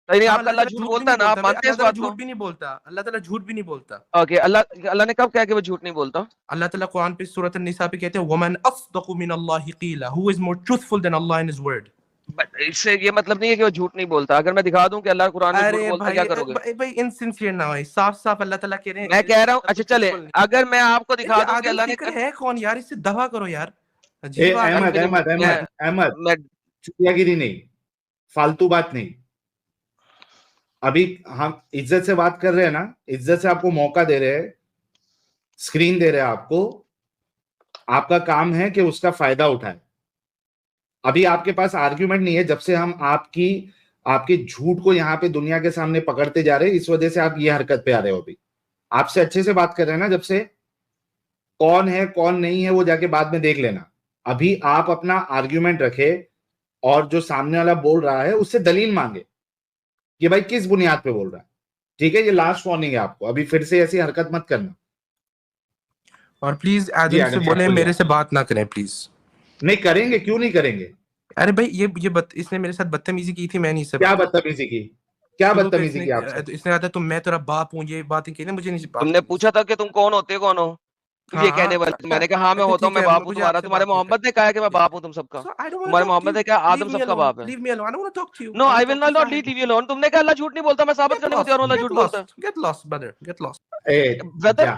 Speaker 4: नहीं,
Speaker 7: हाँ,
Speaker 4: आपका अल्लाह झूठ बोलता है ना, आप मानते हैं इस
Speaker 7: अल्लाह
Speaker 4: बात को?
Speaker 7: झूठ भी नहीं बोलता, अल्लाह ताला झूठ भी नहीं बोलता।
Speaker 4: ओके, अल्लाह ने कब कहा कि वो झूठ नहीं बोलता?
Speaker 7: अल्लाह ताला कुरान पे सूरत अन-निसा पे कहते हैं वमन अस्दक़ु मिनल्लाहि क़ीला, who is more truthful than Allah in his word.
Speaker 4: But इससे ये मतलब नहीं है कि वो झूठ नहीं बोलता। अगर मैं दिखा दूं कि अल्लाह कुरान में झूठ
Speaker 7: अरे
Speaker 4: बोलता है,
Speaker 7: भाई,
Speaker 4: क्या करोगे?
Speaker 7: भाई इनसिंसियर ना हो, साफ साफ अल्लाह ताला कह रहे हैं
Speaker 4: मैं कह रहा हूँ, अच्छा चले, अगर मैं आपको दिखा दूं कि
Speaker 7: आदम
Speaker 4: अल्लाह ने
Speaker 7: फिक्र है कौन यार, इससे दवा करो यार।
Speaker 3: ए,
Speaker 7: अजीब आदमी
Speaker 3: अहमद
Speaker 7: है।
Speaker 3: अहमद अहमद अहमद
Speaker 4: मैं
Speaker 3: चुटियागिरी नहीं, फालतू बात नहीं। अभी हम इज्जत से बात कर रहे हैं ना, इज्जत से आपको मौका दे रहे हैं, स्क्रीन दे रहे हैं आपको, आपका काम है कि उसका फायदा उठाए। अभी आपके पास आर्ग्यूमेंट नहीं है, जब से हम आपके झूठ को यहाँ पे दुनिया के सामने पकड़ते जा रहे हैं, इस वजह से आप ये हरकत पे आ रहे हो। अभी आपसे अच्छे से बात कर रहे हैं ना, जब से कौन है कौन नहीं है वो जाके बाद में देख लेना। अभी आप अपना आर्ग्यूमेंट रखे और जो सामने वाला बोल रहा है उससे दलील मांगे कि भाई किस बुनियाद पे बोल रहा है। ठीक है, ये लास्ट वार्निंग है आपको, अभी फिर से ऐसी हरकत मत करना।
Speaker 7: और प्लीज आदम से बोले मेरे से बात ना करें प्लीज।
Speaker 3: नहीं करेंगे, क्यों नहीं करेंगे?
Speaker 7: अरे भाई इसने मेरे साथ बदतमीजी की थी, मैं नहीं सब।
Speaker 3: क्या बदतमीजी की? क्या बदतमीजी की आपसे?
Speaker 7: इसने कहा था तुम, मैं तेरा बाप हूँ, ये बातें की ना, मुझे नहीं।
Speaker 4: तुमने पूछा था कि तुम कौन होते, कौन हो? ये कहने वाले, मैंने कहा हाँ मैं होता हूँ, मैं बाप हूँ तुम्हारा। तुम्हारे मोहम्मद ने कहा कि मैं बाप हूँ तुम सबका। तुम्हारे मोहम्मद ने कहा आदम सबका बाप है। No, I will not leave you alone. तुमने कहा अल्लाह झूठ नहीं बोलता, मैं साबित करने को तैयार हूं अल्लाह झूठ बोलता है।
Speaker 7: Get lost brother, get lost.
Speaker 4: Brother,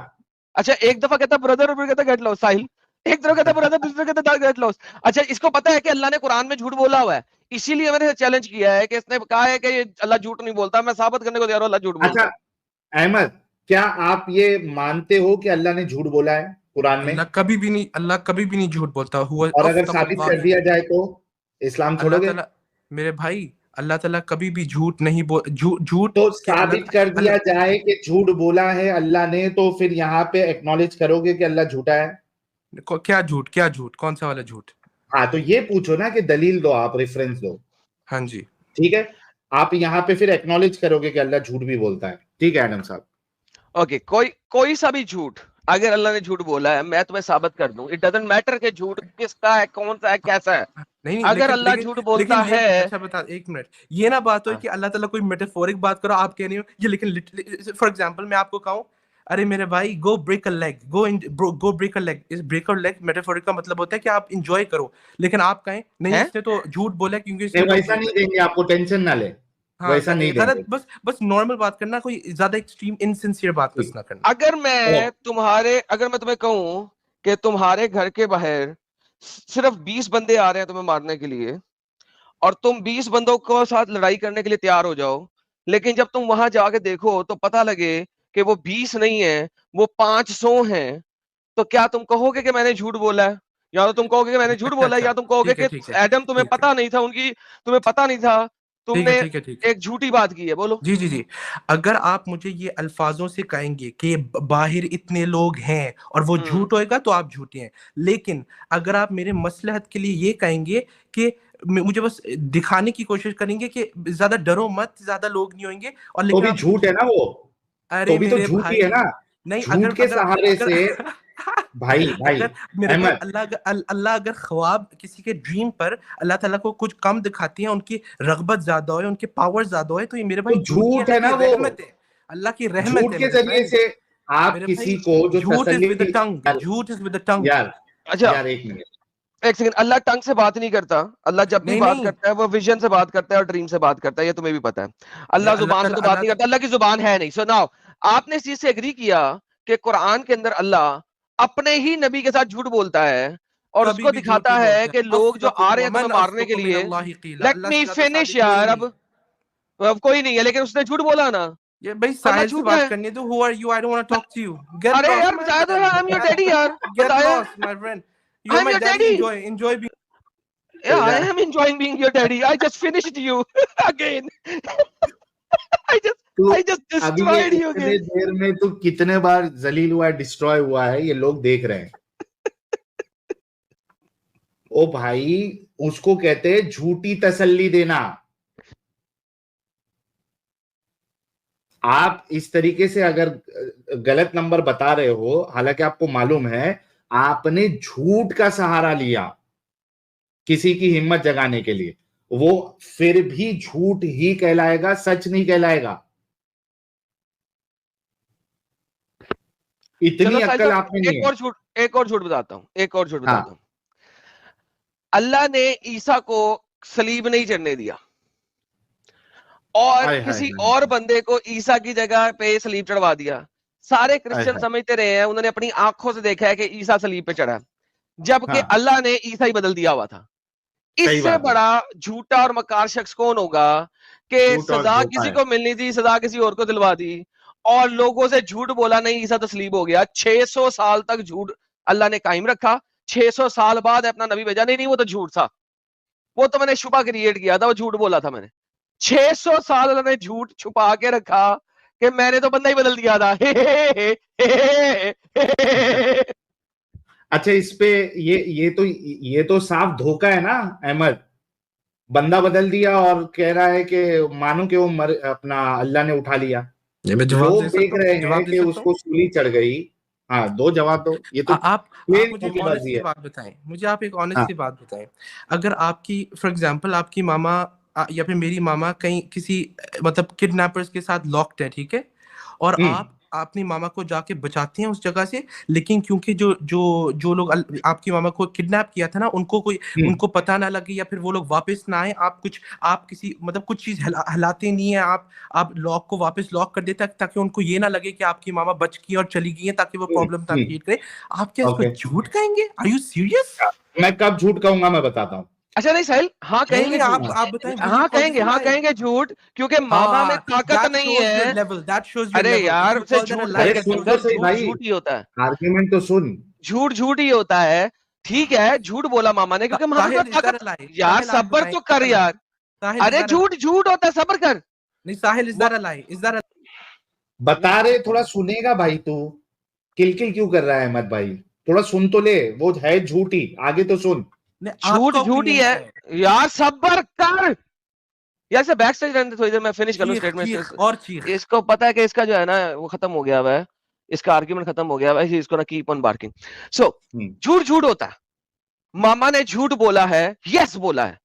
Speaker 4: अच्छा एक दफा कहता ब्रदर और फिर कहता गेट लॉस्ट। साहिल एक तरफ कहता ब्रदर, दूसरे कहता गेट लॉस्ट। अच्छा, इसको पता है कि अल्लाह ने कुरान में झूठ बोला हुआ है, इसीलिए मैंने चैलेंज किया है कि इसने कहा है कि ये अल्लाह झूठ नहीं बोलता, मैं साबित करने को तैयार हूं अल्लाह झूठ बोलता है।
Speaker 3: अच्छा अहमद, क्या आप ये मानते हो कि अल्लाह ने झूठ बोला है कुरान में?
Speaker 7: अल्लाह कभी भी नहीं झूठ बोलता हुआ।
Speaker 3: और अगर साबित कर दिया जाए तो इस्लाम छोड़ोगे?
Speaker 7: मेरे भाई, अल्लाह ताला कभी भी झूठ नहीं झूठ
Speaker 3: तो साबित कर दिया जाए कि झूठ बोला है अल्लाह ने, तो फिर यहाँ पे एक्नॉलेज करोगे कि अल्लाह झूठा है?
Speaker 7: क्या झूठ, कौन सा वाला झूठ?
Speaker 3: हाँ, तो ये पूछो ना कि दलील दो, आप रेफरेंस दो।
Speaker 7: हाँ जी,
Speaker 3: ठीक है, आप यहाँ पे फिर एक्नॉलेज करोगे कि अल्लाह झूठ भी बोलता है। ठीक है आदम साहब।
Speaker 4: ओके, कोई सा भी झूठ अगर अल्लाह ने झूठ बोला है, मैं तुम्हें साबित कर दूं। इट डजंट मैटर कि झूठ किसका है, कौन सा है, कैसा है।
Speaker 7: नहीं,
Speaker 4: अगर अल्लाह झूठ बोलता है।
Speaker 7: अच्छा बता, एक मिनट, ये ना बात हो कि अल्लाह ताला कोई मेटाफोरिक बात करो, आप कह रही हो ये, लेकिन फॉर एग्जांपल मैं आपको कहूं, अरे मेरे भाई go break a leg, go break a leg. इस ब्रेक अ लेग मेटाफोरिक का मतलब होता है कि आप एंजॉय करो, लेकिन आप कहें नहीं इसने तो झूठ बोला क्योंकि
Speaker 3: वैसा नहीं देंगे आपको, टेंशन ना ले। हाँ, वैसा नहीं देंगे।
Speaker 7: बस नॉर्मल बात करना, कोई ज्यादा एक्सट्रीम इनसिंसियर बात ना करना।
Speaker 4: अगर मैं तुम्हें कहूं कि तुम्हारे घर के बाहर सिर्फ 20 बंदे आ रहे हैं तुम्हें मारने के लिए, और तुम 20 बंदों को साथ लड़ाई करने के लिए तैयार हो जाओ, लेकिन जब तुम वहां जाके देखो तो पता लगे कि वो 20 नहीं है, वो 500 हैं, तो क्या तुम कहोगे कि मैंने झूठ बोला है? या तो तुम कहोगे कि मैंने झूठ बोला है, या तुम कहोगे कि एडम तुम्हें पता नहीं था, तुम्हें पता नहीं था, तुमने एक झूठी बात की है। बोलो।
Speaker 7: जी, अगर आप मुझे ये अल्फाजों से कहेंगे कि बाहर इतने लोग हैं और वो झूठ होएगा तो आप झूठे हैं, लेकिन अगर आप मेरे मसलहत के लिए ये कहेंगे कि मुझे बस दिखाने की कोशिश करेंगे कि ज्यादा डरो मत, ज्यादा लोग नहीं होंगे, और
Speaker 3: लेकिन तो भी झूठ है ना वो।
Speaker 7: अरे
Speaker 3: तो भी तो झूठ ही है ना।
Speaker 7: नहीं,
Speaker 3: झूठ के सहारे से भाई
Speaker 7: अल्लाह अगर ख्वाब किसी के ड्रीम पर अल्लाह ताला को कुछ कम दिखाती है, उनकी रगबत ज्यादा हो, उनके पावर ज्यादा हो, तो ये मेरे भाई
Speaker 3: झूठ है ना, वो
Speaker 7: रहमत है, अल्लाह की रहमत है।
Speaker 3: झूठ के जरिए से आप किसी को जो
Speaker 7: झूठ इज विद द टंग
Speaker 4: यार। अच्छा यार, एक सेकंड, अल्लाह टंग से बात नहीं करता। अल्लाह जब भी बात करता है वो विजन से बात करता है और ड्रीम से बात करता है, ये तुम्हें भी पता है। अल्लाह जुबान से तो बात नहीं करता, अल्लाह की जुबान है नहीं। सो नाउ आपने इस चीज से एग्री किया कि कुरान के अंदर अल्लाह अपने ही नबी के साथ झूठ बोलता है और उसको दिखाता है कि लोग जो आ रहे हैं तुम्हें मारने के लिए। लेट मी फिनिश यार। अब कोई नहीं है, लेकिन उसने झूठ बोला ना।
Speaker 7: ये भाई साहिल से बात करनी है तो who are you? I don't want to talk to you.
Speaker 4: अरे यार बता दो, आई एम योर डैडी यार।
Speaker 7: Get lost my friend. You're my daddy. Enjoy being.
Speaker 4: Yeah, I am enjoying being your daddy. I just finished you again. I just destroyed you again.
Speaker 3: इतने देर में तू कितने बार जलील हुआ, डिस्ट्रॉय हुआ है, ये लोग देख रहे हैं। ओ भाई, उसको कहते हैं झूठी तसल्ली देना। आप इस तरीके से अगर गलत नंबर बता रहे हो, हालांकि आपको मालूम है आपने झूठ का सहारा लिया किसी की हिम्मत जगाने के लिए, वो फिर भी झूठ ही कहलाएगा, सच नहीं कहलाएगा। इतनी अक्ल आप में नहीं है।
Speaker 4: एक और झूठ बताता हूं, अल्लाह ने ईसा को सलीब नहीं चढ़ने दिया और किसी और बंदे को ईसा की जगह पे सलीब चढ़वा दिया। सारे क्रिश्चियन समझते रहे हैं, उन्होंने अपनी आंखों से देखा है कि ईसा सलीब पे चढ़ा, जबकि अल्लाह ने ईसा ही बदल दिया हुआ था। इससे बड़ा झूठा और मकार शख्स कौन होगा कि सजा किसी को मिलनी थी, सजा किसी और को दिलवा दी और लोगों से झूठ बोला, नहीं ईसा तस्लीब हो गया। 600 साल तक झूठ अल्लाह ने कायम रखा, 600 साल बाद अपना नबी भेजा, नहीं वो तो झूठ था, वो तो मैंने शुबा क्रिएट किया था, वो झूठ बोला था मैंने। 600 साल अल्लाह ने झूठ छुपा के रखा कि मैंने तो बंदा ही बदल दिया था।
Speaker 3: अच्छा, इस पे ये तो साफ धोखा है ना अहमद। बंदा बदल दिया और कह रहा है कि मानो कि वो अपना अल्लाह ने उठा लिया। लोग देख रहे हैं कि उसको सूली चढ़ गई। हाँ, दो जवाब दो। ये तो
Speaker 7: आप मुझे ऑनेस्टली बात बताएं, मुझे आप एक ऑनेस्टली बात बताएं। अगर आपकी फॉर एग्जांपल आपकी मामा या फिर मेरी मामा कहीं किसी मतलब किडनैपर्स के साथ लॉक्ड है, ठीक है, और आप अपनी मामा को जाके बचाते हैं उस जगह से, लेकिन क्योंकि जो लोग आपकी मामा को किडनैप किया था ना, उनको पता ना लगे या फिर वो लोग वापस ना आए, आप किसी मतलब कुछ चीज हिलाते नहीं है, आप लॉक को वापस लॉक कर देते ताकि उनको ये ना लगे कि आपकी मामा बच गई और चली गई है, ताकि वो प्रॉब्लम ना क्रिएट करे। आप क्या इसको झूठ कहेंगे? Are you serious?
Speaker 3: मैं कब झूठ कहूंगा मैं बताता हूँ।
Speaker 4: अच्छा नहीं साहिल, हाँ कहेंगे, आप बताएं। हाँ कहेंगे झूठ, क्योंकि मामा में ताकत नहीं है। अरे यार उसे झूठ ही होता है।
Speaker 3: आर्गुमेंट तो सुन,
Speaker 4: झूठ ही होता है। ठीक है, झूठ बोला मामा ने क्योंकि मामा में ताकत। यार सब्र तो कर यार। अरे झूठ होता है, सब्र कर।
Speaker 7: नहीं Sahil, is that a lie? Is that a
Speaker 3: बता रहे, थोड़ा सुनेगा भाई। तू किलकिल क्यों कर रहा है अहमद भाई? थोड़ा सुन तो ले। वो है झूठ ही, आगे तो सुन।
Speaker 4: झूठ ही है यार, सब्र कर यार। से बैक स्टेज रहने थोड़ी देर, मैं फिनिश कर लूं स्टेटमेंट।
Speaker 7: और
Speaker 4: इसको पता है कि इसका जो है ना वो खत्म हो गया हुआ है, इसका आर्गुमेंट खत्म हो गया हुआ है, इसको ना कीप ऑन बार्किंग। सो झूठ होता है। मामा ने झूठ बोला है, यस बोला है,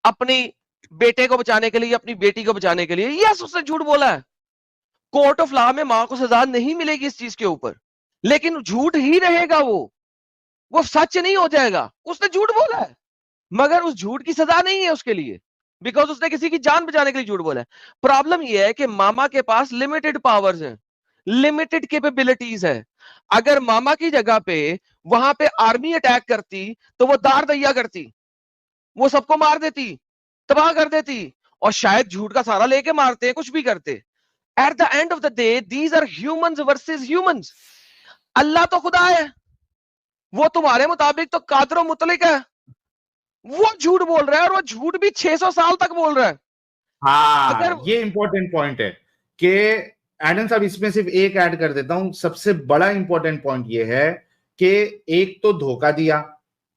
Speaker 4: अपनी बेटे को बचाने के लिए, अपनी बेटी को बचाने के लिए, यस उसने झूठ बोला है। कोर्ट ऑफ लॉ में मां को सजा नहीं मिलेगी इस चीज के ऊपर, लेकिन झूठ ही रहेगा, वो सच नहीं हो जाएगा। उसने झूठ बोला है मगर उस झूठ की सजा नहीं है उसके लिए, बिकॉज उसने किसी की जान बचाने के लिए झूठ बोला है। प्रॉब्लम यह है कि मामा के पास लिमिटेड पावर्स हैं, लिमिटेड कैपेबिलिटीज है। अगर मामा की जगह पे वहां पे आर्मी अटैक करती तो वो दार दैया करती, वो सबको मार देती, तबाह कर देती, और शायद झूठ का सहारा लेके मारते, कुछ भी करते। At the end of the day these are humans versus humans. अल्लाह तो खुदा है, वो तुम्हारे मुताबिक तो कादर मुतलिक है, वो झूठ बोल रहा है और वो झूठ भी 600 साल तक बोल रहा है।
Speaker 3: हाँ, अगर ये इंपॉर्टेंट पॉइंट है कि एडम साहब, इसमें सिर्फ एक ऐड कर देता हूं। सबसे बड़ा इंपॉर्टेंट पॉइंट ये है कि एक तो धोखा दिया,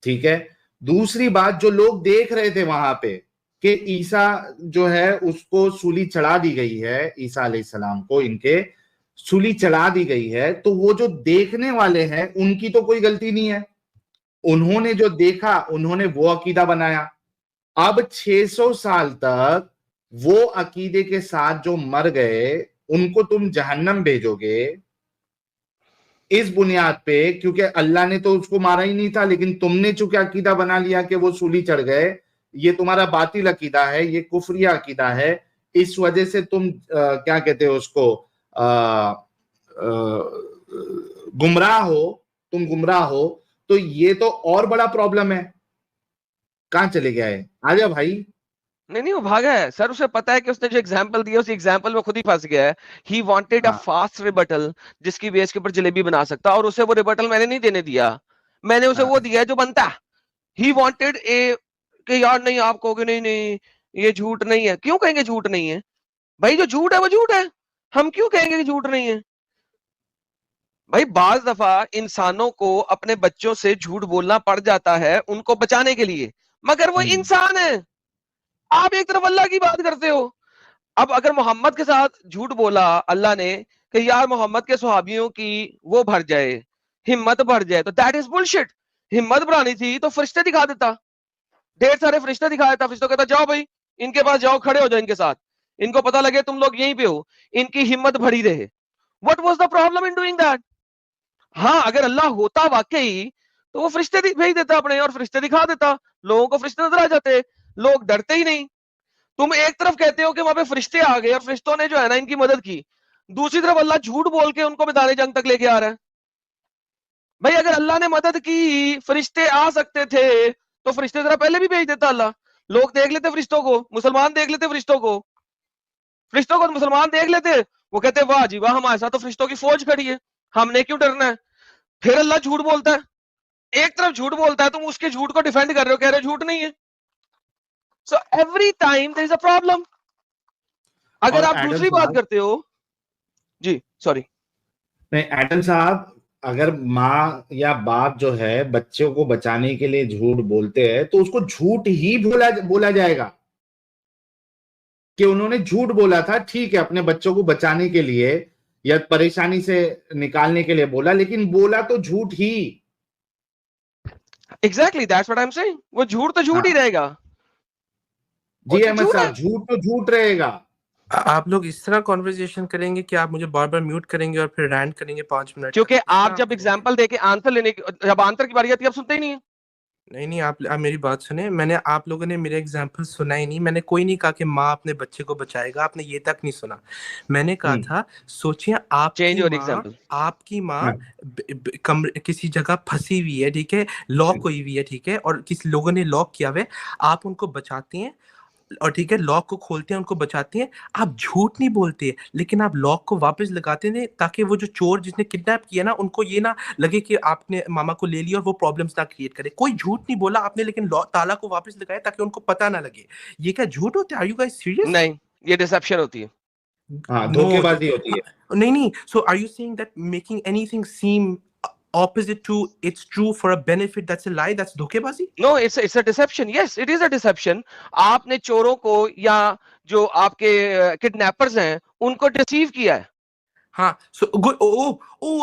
Speaker 3: ठीक है। दूसरी बात, जो लोग देख रहे थे वहां पे कि ईसा जो है उसको सूली चढ़ा दी गई है, ईसा अलैहिस्सलाम को इनके सूली चढ़ा दी गई है, तो वो जो देखने वाले हैं उनकी तो कोई गलती नहीं है। उन्होंने जो देखा उन्होंने वो अकीदा बनाया। अब 600 साल तक वो अकीदे के साथ जो मर गए उनको तुम जहन्नम भेजोगे इस बुनियाद पे, क्योंकि अल्लाह ने तो उसको मारा ही नहीं था, लेकिन तुमने चूंकि अकीदा बना लिया कि वो सूली चढ़ गए, ये तुम्हारा बातिल अकीदा है, ये कुफरिया अकीदा है। इस वजह से तुम क्या कहते हो उसको, गुमराह हो, तुम गुमराह हो। तो ये तो और बड़ा प्रॉब्लम है। कहां चले गया है? आ जा भाई।
Speaker 4: नहीं वो भागा है सर, उसे पता है कि उसने जो एग्जांपल दिया उस एग्जांपल में खुद ही फंस गया है। He wanted a fast rebuttal जिसकी बेस के ऊपर जलेबी बना सकता, और उसे वो रिबटल मैंने नहीं देने दिया, मैंने उसे वो दिया है जो बनता। ही वांटेड ए कि यार नहीं आप कहोगे नहीं नहीं ये झूठ नहीं है। क्यों कहेंगे झूठ नहीं है भाई? जो झूठ है वो झूठ है, हम क्यों कहेंगे कि झूठ नहीं है भाई? बाज दफा इंसानों को अपने बच्चों से झूठ बोलना पड़ जाता है उनको बचाने के लिए, मगर वो इंसान है। आप एक तरफ अल्लाह की बात करते हो। अब अगर मोहम्मद के साथ झूठ बोला अल्लाह ने कि यार मोहम्मद के सहाबियों की वो भर जाए, हिम्मत बढ़ जाए, तो दैट इज बुलशिट। हिम्मत बढ़ानी थी तो फरिश्ते दिखा देता, ढेर सारे फरिश्ते दिखा देता, फरिश्तों कहता जाओ भाई इनके पास जाओ, खड़े हो जाओ इनके साथ, इनको पता लगे तुम लोग यहीं पे हो, इनकी हिम्मत बढ़ी रहे। What was the problem in doing that? हाँ, अगर अल्लाह होता वाकई तो वो फरिश्ते भेज देता अपने, और फरिश्ते दिखा देता, लोगों को फरिश्ते नजर आ जाते, लोग डरते ही नहीं। तुम एक तरफ कहते हो कि वहां पे फरिश्ते आ गए और फरिश्तों ने जो है ना इनकी मदद की, दूसरी तरफ अल्लाह झूठ बोल के उनको मैदान जंग तक लेके आ रहा है। भाई अगर अल्लाह ने मदद की, फरिश्ते आ सकते थे, तो फरिश्ते जरा पहले भी भेज देता अल्लाह, लोग देख लेते फरिश्तों को, मुसलमान देख लेते फरिश्तों को मुसलमान देख लेते, वो कहते वाह जी वाह, हमारे साथ तो फरिश्तों की फौज खड़ी है, हमने क्यों डरना है। फिर अल्लाह झूठ बोलता है, एक तरफ झूठ बोलता है, तुम उसके झूठ को डिफेंड कर रहे हो, कह रहे हो झूठ नहीं है। So every time there is a problem. अगर आप दूसरी बात करते हो जी, सॉरी
Speaker 3: नहीं एडम साहब, अगर माँ या बाप जो है बच्चों को बचाने के लिए झूठ बोलते हैं तो उसको झूठ ही बोला जाएगा कि उन्होंने झूठ बोला था, ठीक है, अपने बच्चों को बचाने के लिए या परेशानी से निकालने के लिए बोला, लेकिन बोला तो झूठ ही।
Speaker 4: Exactly that's what I am saying, वो झूठ तो झूठ ही रहेगा
Speaker 3: जी अहमद साहब, झूठ तो झूठ रहेगा।
Speaker 7: आप लोग इस तरह कॉन्वर्सेशन करेंगे कि आप मुझे बार बार म्यूट करेंगे और फिर रैंट करेंगे 5 मिनट,
Speaker 4: क्योंकि आप जब एग्जांपल देके आंसर लेने की, जब आंसर की बारी आती है आप सुनते ही नहीं है।
Speaker 7: नहीं आप मेरी बात सुने, मैंने, आप लोगों ने मेरे एग्जाम्पल सुना ही नहीं। मैंने कोई नहीं कहा कि माँ अपने बच्चे को बचाएगा, आपने ये तक नहीं सुना। मैंने कहा था सोचिए आपकी माँ किसी जगह फंसी हुई है, ठीक है, लॉक हुई हुई है, ठीक है, और किसी लोगों ने लॉक किया हुआ है, आप उनको बचाती हैं और ठीक है लॉक को खोलते हैं, उनको बचाती हैं, आप झूठ नहीं बोलते, लेकिन आप लॉक को वापस लगाते हैं ताकि वो जो चोर जिसने किडनैप किया ना, उनको ये ना लगे कि आपने मामा को ले लिया और वो प्रॉब्लम्स ना क्रिएट करे। कोई झूठ नहीं बोला आपने, लेकिन ताला को वापस लगाया ताकि उनको पता ना लगे। ये क्या झूठ होता है? Are you guys serious?
Speaker 4: नहीं, ये डिसेप्शन होती है,
Speaker 3: धोखेबाजी होती है।
Speaker 7: नहीं, so are you saying that making anything seem opposite to it's true for a benefit, that's a lie, that's धोखेबाजी?
Speaker 4: No, it's a deception. Yes, it is a deception. आपने चोरों को या जो आपके किडनैपर्स हैं उनको डिसीव किया है।
Speaker 7: हाँ, सो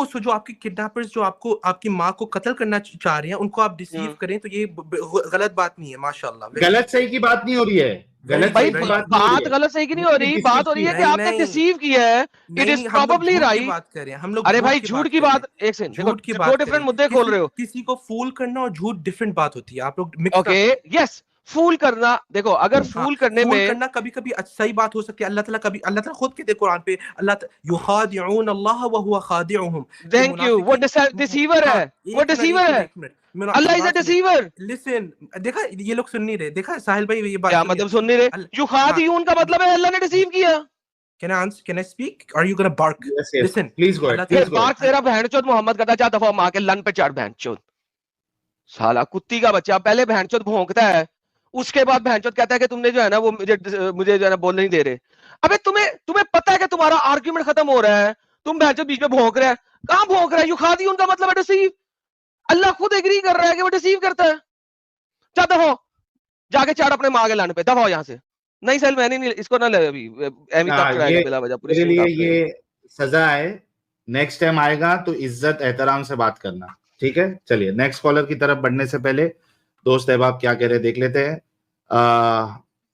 Speaker 7: सो जो आपके किडनैपर्स जो आपको आपकी माँ को कत्ल करना चाह रहे हैं, उनको आप डिसीव करें, तो ये गलत बात नहीं है। माशाल्लाह,
Speaker 3: गलत सही की बात नहीं हो रही है,
Speaker 4: बात गलत सही की नहीं हो रही, बात हो रही है कि आपने डिसीव किया है। It is probably right.
Speaker 7: बात कर रहे हैं हम लोग।
Speaker 4: अरे भाई झूठ की बात, एक सेकंड,
Speaker 7: झूठ की बात,
Speaker 4: दो डिफरेंट मुद्दे खोल रहे हो।
Speaker 7: किसी को फूल करना और झूठ डिफरेंट बात होती है, आप लोग मिक्स।
Speaker 4: ओके, यस, फूल करना, देखो अगर फूल करने में
Speaker 7: करना कभी कभी सही बात हो सकती है। अल्लाह ताला खुद कहते हैं कुरान पे, अल्लाह युखादिऊन अल्लाह व हुवा खादिउहुम।
Speaker 4: Thank you. वो डिसीवर है, वो डिसीवर है। Allah is a deceiver.
Speaker 7: Listen, देखा ये लोग सुन नहीं रहे, देखा साहिल भाई ये बात
Speaker 4: क्या मतलब सुन नहीं रहे? युखादिऊन का मतलब है अल्लाह ने डिसीव किया।
Speaker 7: Can I speak? Are you gonna bark?
Speaker 3: Yes.
Speaker 7: Listen,
Speaker 3: please go ahead.
Speaker 4: बार्क तेरा बहनचोद मोहम्मद का जा दफा मां के लन पे चढ़ बहनचोद, साला कुत्ती का बच्चा। पहले बहनचोद भौंकता है, उसके बाद बहनचोद कहता है कि तुमने जो है ना वो मुझे जो है ना बोलने नहीं दे रहे। अबे तुम्हें पता है कि तुम्हारा आर्गुमेंट खत्म हो रहा है, तुम बहनचोद बीच में भौंक रहा है। कहां भौंक रहा है? युखादी उनका मतलब है डिसीव। अल्लाह खुद एग्री कर रहा है कि वो डिसीव करता है। जा दफा, जाके चढ़ अपने मां के लन पे, दफा यहां से। नहीं सर, मैंने नहीं, इसको ना ले अभी
Speaker 3: मेरे लिए ये सजा है। नेक्स्ट टाइम आएगा तो इज्जत एहतराम से बात करना, ठीक है? चलिए नेक्स्ट कॉलर की तरफ बढ़ने से पहले दोस्त अहबाब क्या कह रहे देख लेते हैं।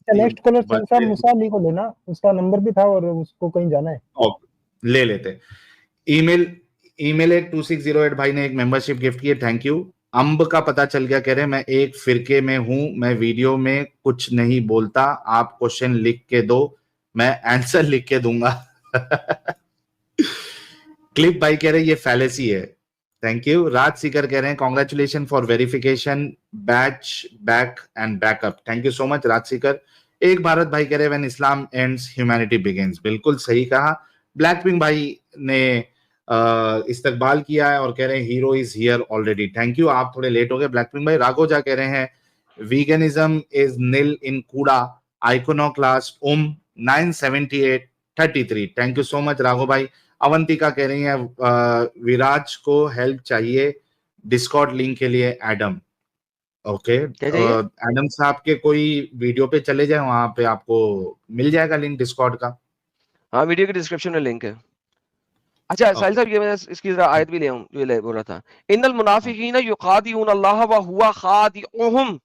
Speaker 8: नेक्स्ट कॉलर साहब मूसा अली को लेना, उसका नंबर भी था और उसको कहीं जाना है।
Speaker 3: ले लेते। ईमेल एक 2608 भाई ने एक मेंबरशिप गिफ्ट की है, थैंक यू। अंब का पता चल गया, कह रहे मैं एक फिरके में हूं, मैं वीडियो में कुछ नहीं बोलता, आप क्वेश्चन लिख के दो, मैं आंसर लिख के दूंगा। क्लिप भाई कह रहे ये फैलेसी है, थैंक यू। राज सीकर कह रहे हैं congratulation for verification badge back and backup, thank you so much Raj Sikar. एक भारत भाई कह रहे when Islam ends humanity begins, बिल्कुल सही कहा। ब्लैक पिंक भाई ने इस्तकबाल किया है और कह रहे हैं hero is here already, thank you. आप थोड़े लेट हो गए ब्लैक पिंक भाई। राघोजा कह रहे हैं वीगनिज्म इज नील इन कूड़ा iconoclast 97833, thank you so much Ragho भाई। अवंतिका कह रही है विराज को हेल्प चाहिए डिस्कॉर्ड लिंक के लिए एडम। ओके, एडम साहब के कोई वीडियो पे चले जाए, वहां पे आपको मिल जाएगा लिंक डिस्कॉर्ड का।
Speaker 4: हाँ, वीडियो के डिस्क्रिप्शन में लिंक है। अच्छा साहिल साहब, ये मैं इसकी जरा आयत भी ले आऊं, जो ले बोल रहा था, इन्नल मुनाफिकीना युखादिऊन अल्लाह व हुवा खादिउहुम।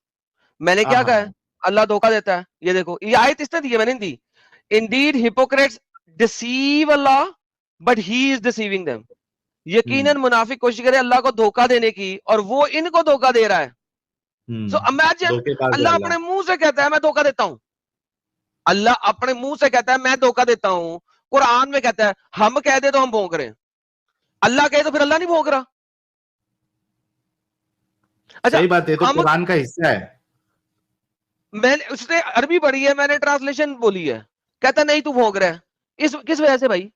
Speaker 4: मैंने क्या कहा है? अल्लाह धोखा देता है। ये देखो ये आयत इसने दी है, मैंने दी। Indeed hypocrites deceive Allah but he is deceiving them. यकीनन मुनाफिक कोशिश करे अल्लाह को धोखा देने की और वो इनको धोखा दे रहा है। सो इमेजिन अल्लाह अपने मुंह से कहता है मैं धोखा देता हूं। अल्लाह अपने मुंह से कहता है मैं धोखा देता हूं। कुरान में कहता है हम कह दे तो हम भौंक रहे हैं, अल्लाह कहे तो फिर अल्लाह नहीं भौंक रहा। अच्छा
Speaker 3: सही बात है, तो कुरान का हिस्सा है।
Speaker 4: मैंने उसने अरबी पढ़ी है, मैंने ट्रांसलेशन बोली है, कहता नहीं तू भौंक रहा है। इस किस वजह से भाई?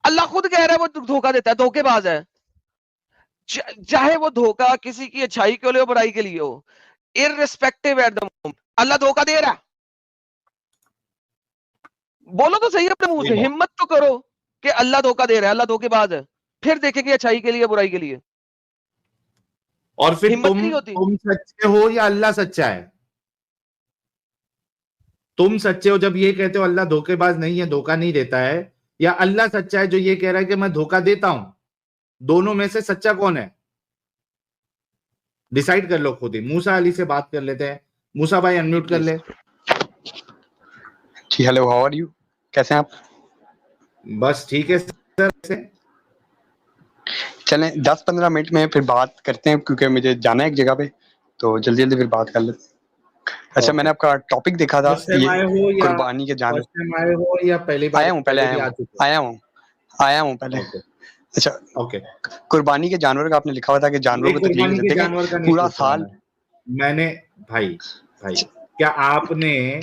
Speaker 4: अल्लाह खुद कह रहा है वो धोखा देता है, धोखेबाज है। चाहे वो धोखा किसी की अच्छाई के लिए हो बुराई के लिए हो, इररिस्पेक्टिव एट द मोमेंट अल्लाह धोखा दे रहा है। बोलो तो सही अपने मुंह से, हिम्मत तो करो कि अल्लाह धोखा दे रहा है, अल्लाह धोखेबाज है, फिर देखेंगे अच्छाई के लिए बुराई के लिए।
Speaker 3: और फिर तुम सच्चे हो या अल्लाह सच्चा है? तुम सच्चे हो जब ये कहते हो अल्लाह धोखेबाज नहीं है, धोखा नहीं देता है, या अल्लाह सच्चा है जो ये कह रहा है कि मैं धोखा देता हूं? दोनों में से सच्चा कौन है? डिसाइड कर लो खुद ही। मूसा अली से बात कर लेते हैं। मूसा भाई अनम्यूट कर ले।
Speaker 10: जी हेलो, हाउ आर यू? कैसे हैं आप?
Speaker 3: बस ठीक है सर।
Speaker 10: चलें 10-15 मिनट में फिर बात करते हैं क्योंकि मुझे जाना है एक जगह पे, तो जल्दी जल्दी फिर बात कर लेते हैं। अच्छा मैंने आपका टॉपिक देखा था ये कुर्बानी के जानवर।
Speaker 3: आए हो या पहली बार?
Speaker 10: आया हूँ पहले। अच्छा
Speaker 3: ओके।
Speaker 10: कुर्बानी के जानवर का आपने लिखा हुआ था कि जानवरों को तकलीफ देते हैं पूरा साल।
Speaker 3: मैंने भाई क्या आपने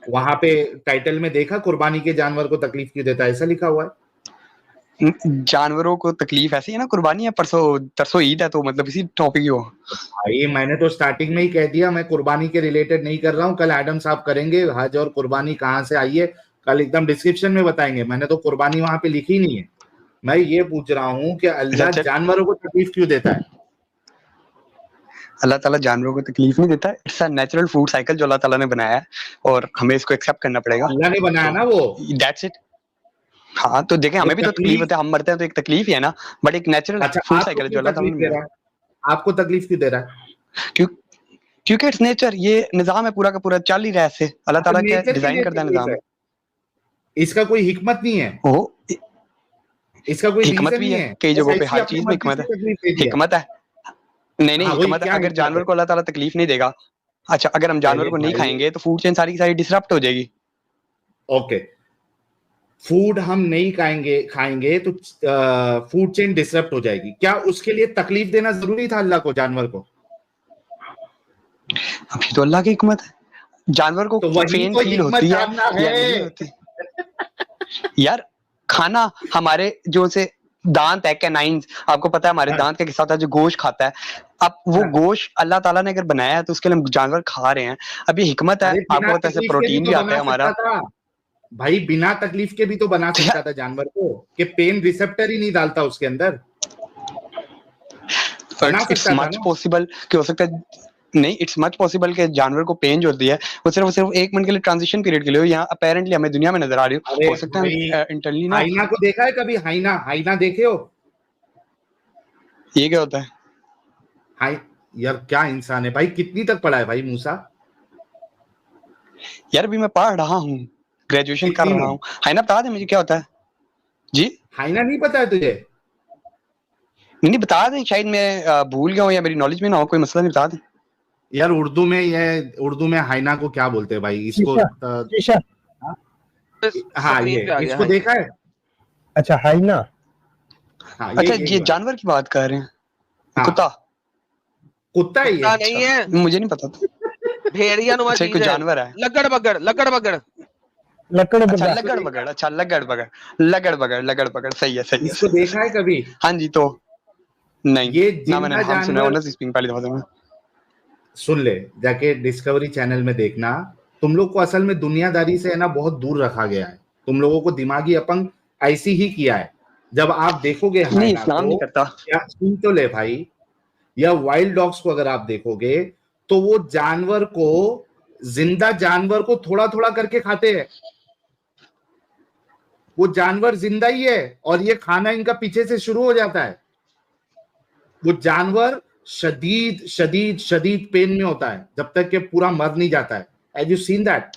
Speaker 3: वहां पे टाइटल में देखा कुर्बानी के जानवर को तकलीफ क्यों देता है? ऐसा लिखा हुआ है।
Speaker 10: जानवरों को तकलीफ ऐसी है ना, कुर्बानी है, परसों ईद है, तो मतलब इसी टॉपिक ही हो।
Speaker 3: भाई मैंने तो स्टार्टिंग में ही कह दिया मैं कुर्बानी के रिलेटेड नहीं कर रहा हूँ। कल एडम साहब करेंगे हज और कुर्बानी कहाँ से आई है, कल एकदम डिस्क्रिप्शन में बताएंगे। मैंने तो कुर्बानी वहां पे लिखी नहीं है। मैं ये पूछ रहा हूँ कि अल्लाह जानवरों को तकलीफ क्यों देता है?
Speaker 10: अल्लाह ताला जानवरों को तकलीफ नहीं देता है। It's a natural food cycle जो अल्लाह ताला ने बनाया है और हमें इसको एक्सेप्ट करना पड़ेगा।
Speaker 3: अल्लाह ने बनाया ना वो,
Speaker 10: दैट्स इट। हाँ तो देखें हमें भी तो तकलीफ होता है, हम मरते हैं तो एक तकलीफ ही है ना, बट एक नेचुरल फूड साइकिल जो अल्लाह ताला ने बनाया।
Speaker 3: आपको तकलीफ क्यों दे रहा है?
Speaker 10: क्योंकि इट्स नेचर, ये निजाम है पूरा का पूरा, चल ही रहा है ऐसे। अल्लाह ताला क्या डिजाइन करता है निजाम। इसका
Speaker 3: कोई हिकमत नहीं है। इसका कोई
Speaker 10: हिकमत भी है, कई जगहों पे हर चीज में हिकमत है। हिकमत है नहीं हिकमत है। अगर जानवर को अल्लाह ताला तकलीफ नहीं देगा, अच्छा अगर हम जानवर को नहीं खाएंगे तो फूड चेन सारी की सारी डिसरप्ट हो जाएगी।
Speaker 3: ओके, फूड हम नहीं खाएंगे तो फूड चेन डिसरप्ट हो जाएगी। क्या उसके लिए तकलीफ देना जरूरी था अल्लाह को जानवर को?
Speaker 10: अभी तो अल्लाह की हिकमत है। जानवर को पेन फील होती है यार। खाना हमारे जो से दांत है, कैनाइंस, आपको पता है हमारे दांत का किस्सा होता है जो गोश्त खाता है। अब वो गोश्त अल्लाह ताला ने अगर बनाया है तो उसके लिए हम जानवर खा रहे हैं। अब ये हिकमत है। आपको पता है प्रोटीन भी आता है हमारा।
Speaker 3: भाई बिना तकलीफ के भी तो बना सकता था जानवर को, कि पेन रिसेप्टर ही नहीं डालता उसके अंदर।
Speaker 10: इट्स मच पॉसिबल कि हो सकता है नहीं, इट्स मच पॉसिबल कि जानवर को पेन जो होती है वो सिर्फ 1 मिनट के लिए ट्रांजिशन पीरियड के लिए हो। यहाँ अपेरेंटली हमें दुनिया में नजर आ रही हो सकता है इंटरनली ना।
Speaker 3: हाइना को देखा है कभी? हाइना देखे हो?
Speaker 10: ये क्या होता है?
Speaker 3: हाय यार क्या इंसान है भाई। कितनी तक पढ़ा है भाई मूसा?
Speaker 10: यार अभी मैं पढ़ रहा हूँ, ग्रेजुएशन कर रहा हूँ। हाइना बता दे मुझे क्या होता है जी?
Speaker 3: हाइना नहीं पता है तुझे?
Speaker 10: नहीं बता दे, शायद मैं भूल गया हूँ या मेरी नॉलेज में ना हो, कोई मसला नहीं, बता दे
Speaker 3: यार। उर्दू में हाइना को क्या बोलते हैं भाई? इसको हाँ इसको देखा है?
Speaker 8: अच्छा हाइना।
Speaker 10: हाँ, अच्छा ये जानवर की बात कर रहे हैं। हाँ,
Speaker 3: कुत्ता ही है?
Speaker 4: नहीं है,
Speaker 10: मुझे नहीं पता था।
Speaker 4: भेड़िया नुमा चीज है।
Speaker 10: जानवर है।
Speaker 4: लगड़ बगड़
Speaker 10: अच्छा लगड़ बगड़ सही है।
Speaker 3: इसको देखा है कभी?
Speaker 10: हाँ जी। तो नहीं,
Speaker 3: ये
Speaker 10: ना मैंने नाम सुना है, पहली दफा
Speaker 3: सुन ले, जाके डिस्कवरी चैनल में देखना। तुम लोग को असल में दुनियादारी से है ना बहुत दूर रखा गया है। तुम लोगों को दिमागी अपंग ऐसी ही किया है। जब आप देखोगे
Speaker 10: नहीं, इस्लाम नहीं करता।
Speaker 3: या सुन तो ले भाई, या वाइल्ड डॉग्स को अगर आप देखोगे तो वो जानवर को, जिंदा जानवर को थोड़ा थोड़ा करके खाते हैं। वो जानवर जिंदा ही है और ये खाना इनका पीछे से शुरू हो जाता है। वो जानवर शदीद शदीद शदीद पेन में होता है जब तक कि पूरा मर नहीं जाता है। Have you seen that?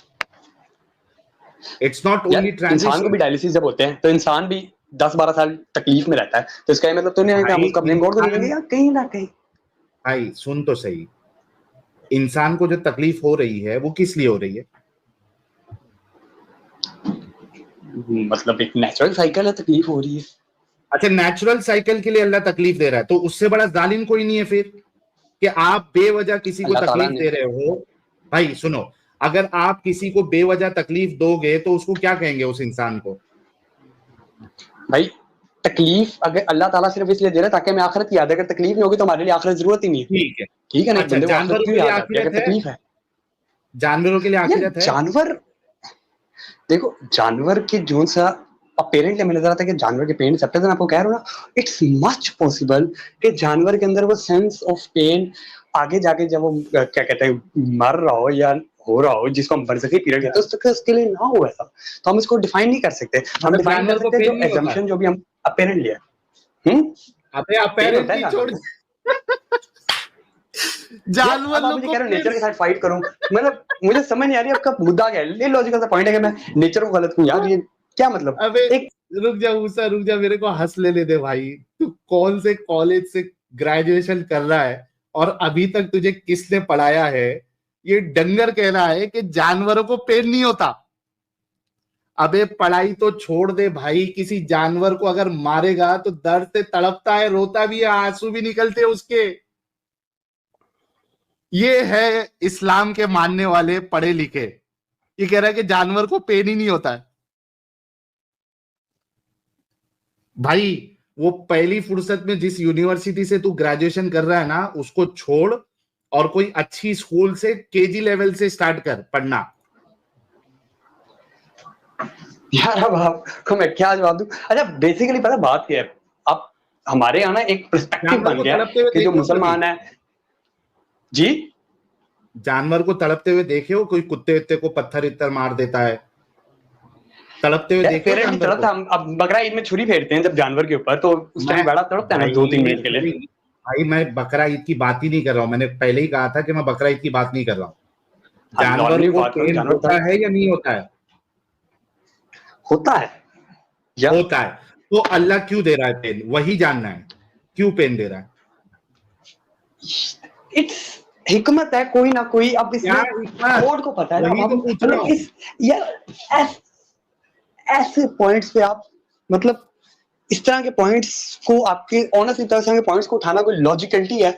Speaker 3: It's not only
Speaker 10: इंसान को
Speaker 3: transition.
Speaker 10: भी डायलिसिस जब होते हैं तो इंसान भी 10-12 साल तकलीफ में रहता है, तो इसका मतलब तो नहीं है कि हम उसका ब्लेम गॉड को देंगे या कहीं ना कहीं।
Speaker 3: भाई सुन तो सही, इंसान को जो तकलीफ हो रही है वो किस लिए हो रही है?
Speaker 10: मतलब एक नेचुरल साइकिल है, तकलीफ हो रही है।
Speaker 3: अच्छा, नेचुरल साइकिल के लिए अल्लाह तकलीफ दे रहा है, तो उससे बड़ा जालिम कोई नहीं है फिर कि आप बेवजह किसी को तकलीफ दे रहे हो। भाई सुनो, अगर आप किसी को बेवजह तकलीफ दोगे तो उसको क्या कहेंगे उस इंसान को?
Speaker 10: भाई तकलीफ अगर अल्लाह ताला सिर्फ इसलिए दे रहा है ताकि हमें आखिरत याद है, अगर तकलीफ नहीं होगी तो हमारे लिए आखिरत जरूरत ही नहीं है। ठीक है ना?
Speaker 3: अच्छा, जानवरों के लिए आखिरत है?
Speaker 10: तकलीफ है,
Speaker 3: जानवरों के लिए आखिरत है?
Speaker 10: जानवर देखो, जानवर के जो सा अपेरेंटली हमें नजर आता है कि जानवर के पेन रिसेप्टर्स, मैं आपको कह रहा हूँ ना, इट्स मच पॉसिबल कि जानवर के अंदर वो सेंस ऑफ पेन आगे जाके जब वो क्या कहते हैं मर रहा हो या हो रहा हो, जिसको हम बरज़खी पीरियड कहते हैं, उस तक उसके लिए ना हो ऐसा, तो हम इसको डिफाइन नहीं कर सकते। हम डिफाइन कर सकते हैं जो एजम्पशन जो भी हम अपेरेंटली है।
Speaker 3: अबे अपेरेंटली छोड़ जानवर लोग को
Speaker 10: नेचर के साथ फाइट करूं, मतलब मुझे समझ नहीं आ रही आपका मुद्दा क्या है। ये लॉजिकल सा पॉइंट है कि मैं नेचर को गलत कहूं यार, ये क्या मतलब?
Speaker 3: अबे एक रुक जा, मेरे को हंस लेने दे भाई। तू कौन से कॉलेज से ग्रेजुएशन कर रहा है और अभी तक तुझे किसने पढ़ाया है ये डंगर कह रहा है कि जानवरों को पेन नहीं होता? अबे पढ़ाई तो छोड़ दे भाई, किसी जानवर को अगर मारेगा तो दर्द से तड़पता है, रोता भी है, आंसू भी निकलते हैं उसके। ये है इस्लाम के मानने वाले पढ़े लिखे, ये कह रहा है कि जानवर को पेन ही नहीं होता है। भाई वो पहली फुर्सत में जिस यूनिवर्सिटी से तू ग्रेजुएशन कर रहा है ना, उसको छोड़ और कोई अच्छी स्कूल से केजी लेवल से स्टार्ट कर पढ़ना।
Speaker 10: यार अब आपको मैं क्या जवाब दूं? अच्छा बेसिकली पता बात क्या है, आप हमारे यहाँ ना एक पर्सपेक्टिव बन गया कि जो मुसलमान है जी,
Speaker 3: जानवर को तड़पते हुए देखे हो? कोई कुत्ते को पत्थर इत्तर मार देता है, तड़पते हुए देखे हो?
Speaker 10: हम अब बकरा ईद में छुरी फेरते हैं जब जानवर के ऊपर, तो उस टाइम बड़ा तड़पता है ना 2-3 मिनट के लिए।
Speaker 3: भाई मैं बकरा ईद की बात ही नहीं कर रहा हूँ, मैंने पहले ही कहा था कि मैं बकरा ईद की बात नहीं कर रहा हूँ। जानवर को पेन होता है या नहीं होता है?
Speaker 10: होता है
Speaker 3: या होता है। तो अल्लाह क्यों दे रहा है पेन? वही जानना है, क्यों पेन दे रहा है?
Speaker 10: इट्स हिकमत है कोई ना कोई। अब इसमें कोड को पता है ना, इस यार ऐसे पॉइंट्स पे आप मतलब इस तरह के पॉइंट्स को आपके ऑनेस्ट इस तरह के पॉइंट्स को उठाना कोई लॉजिकलिटी है?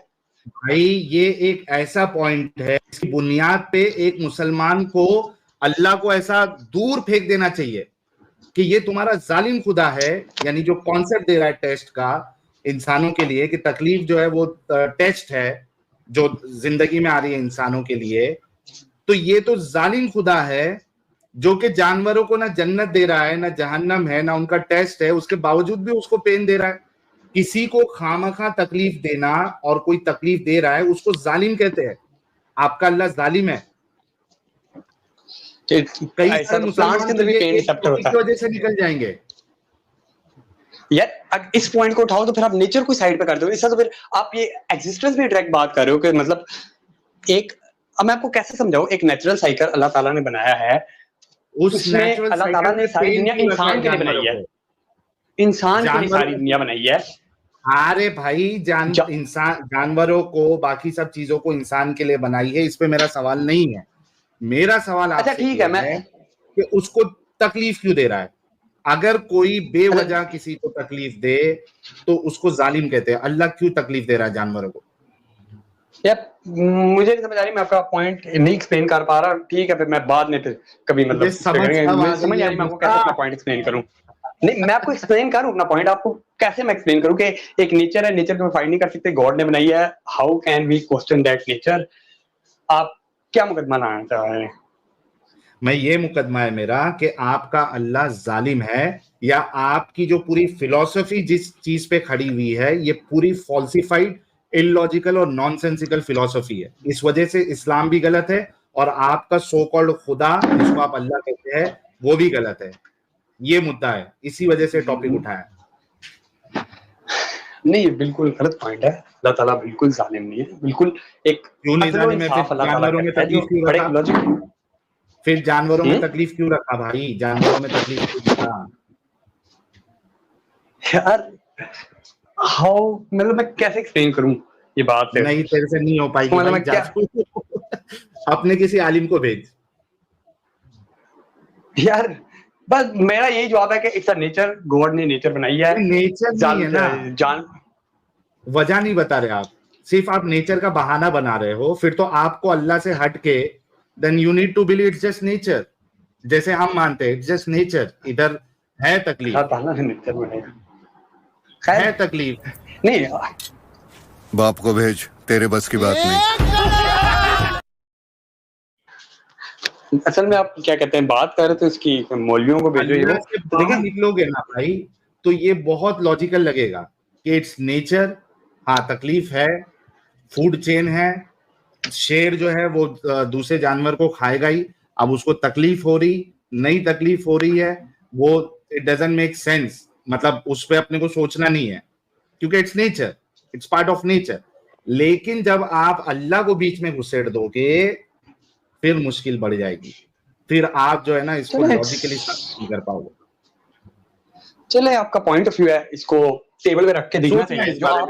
Speaker 3: भाई ये एक ऐसा पॉइंट है इसकी बुनियाद पे एक मुसलमान को अल्लाह को ऐसा दूर फेंक देना चाहिए कि ये तुम्हारा जालिम खुदा है। यानी जो कॉन्सेप्ट दे रहा है टेस्ट का इंसानों के लिए कि तकलीफ जो है वो टेस्ट है जो जिंदगी में आ रही है इंसानों के लिए, तो ये तो जालिम खुदा है जो कि जानवरों को ना जन्नत दे रहा है ना जहन्नम है ना उनका टेस्ट है, उसके बावजूद भी उसको पेन दे रहा है। किसी को खामखा तकलीफ देना और कोई तकलीफ दे रहा है उसको जालिम कहते हैं। आपका अल्लाह जालिम है। कई सारे मुसलमान की वजह से निकल जाएंगे।
Speaker 10: यार इस पॉइंट को उठाओ तो फिर आप नेचर को साइड पे कर दो, इससे तो फिर आप ये एग्जिस्टेंस भी डायरेक्ट बात कर रहे हो कि मतलब एक, अब मैं आपको कैसे समझाऊं, एक नेचुरल साइकिल अल्लाह ताला ने बनाया है, उसमें अल्लाह ताला ने सारी दुनिया इंसान के लिए बनाई है, इंसान के लिए सारी दुनिया बनाई है।
Speaker 3: अरे भाई इंसान जानवरों को बाकी सब चीजों को इंसान के लिए बनाई है, इस पे मेरा सवाल नहीं है। मेरा सवाल
Speaker 10: अच्छा ठीक है, मैं
Speaker 3: कि उसको तकलीफ क्यों दे रहा है? अगर कोई बेवजह किसी को तकलीफ दे तो उसको जालिम कहते हैं। अल्लाह क्यों तकलीफ दे रहा है जानवरों को?
Speaker 10: यार मुझे नहीं समझ आ रही, मैं आपका पॉइंट नहीं एक्सप्लेन कर पा रहा। ठीक है, फिर मैं बाद में फिर कभी मतलब समझ आ रही है, मैं आपको कैसे अपना पॉइंट एक्सप्लेन करूं। नहीं मैं आपको एक्सप्लेन करूं अपना पॉइंट, आपको कैसे मैं एक्सप्लेन करूं कि एक नेचर है, नेचर को फाइट नहीं कर सकते, गॉड ने बनाई है, how can we question that nature? आप क्या मुकदमा लाना चाह रहे हैं?
Speaker 3: मैं ये मुकदमा है मेरा कि आपका अल्लाह जालिम है या आपकी जो पूरी फिलॉसफी जिस चीज पे खड़ी हुई है ये पूरी फॉल्सिफाइड, इलॉजिकल और नॉनसेंसिकल फिलॉसफी है। इस वजह से इस्लाम भी गलत है और आपका सो कॉल्ड खुदा जिसको आप अल्लाह कहते हैं वो भी गलत है। ये मुद्दा है, इसी वजह से टॉपिक उठाया।
Speaker 10: नहीं ये बिल्कुल गलत पॉइंट है। अल्लाह ताला बिल्कुल जालिम नहीं है, बिल्कुल एक
Speaker 3: क्यों नहीं जालिम है? फिर जानवरों में तकलीफ क्यों रखा? फिर जानवरों में तकलीफ क्यों रखा भाई? जानवरों में तकलीफ क्यों रखा
Speaker 10: यार? हाउ, मतलब मैं कैसे एक्सप्लेन करूं ये बात?
Speaker 3: नहीं तेरे से नहीं हो पाएगी।
Speaker 10: मतलब मैं क्या
Speaker 3: अपने किसी आलिम को भेज
Speaker 10: यार। बस मेरा यही जवाब है कि इट्स अ नेचर, गॉड ने नेचर बनाई है।
Speaker 3: नेचर नहीं है ना,
Speaker 10: जान
Speaker 3: वजह नहीं बता रहे आप, सिर्फ आप नेचर का बहाना बना रहे हो। फिर तो आपको अल्लाह से हट के then you need to believe it's just nature, जैसे हम मानते हैं इट्स जस्ट नेचर। इधर है तकलीफ,
Speaker 10: नेचर बनेगा,
Speaker 3: है तकलीफ
Speaker 10: नहीं।
Speaker 11: बाप को भेज, तेरे बस की बात नहीं।
Speaker 10: असल में आप क्या कहते हैं, बात कर रहे थे उसकी, मौलवियों को भेजो। ये
Speaker 3: देखिए निकलोगे ना भाई तो ये बहुत लॉजिकल लगेगा कि इट्स नेचर। हाँ तकलीफ है, फूड चेन है, शेर जो है वो दूसरे जानवर को खाएगा ही। अब उसको तकलीफ हो रही, नई तकलीफ हो रही है, वो इट डजंट मेक सेंस। मतलब उस पर अपने को सोचना नहीं है क्योंकि it's nature, it's part of nature. लेकिन जब आप अल्लाह को बीच में घुसेड़ दोगे फिर मुश्किल बढ़ जाएगी। फिर आप जो है ना इसको लॉजिकली नहीं कर पाओगे।
Speaker 10: चले आपका पॉइंट ऑफ व्यू है, इसको टेबल पे रख के देखना चाहिए जो आप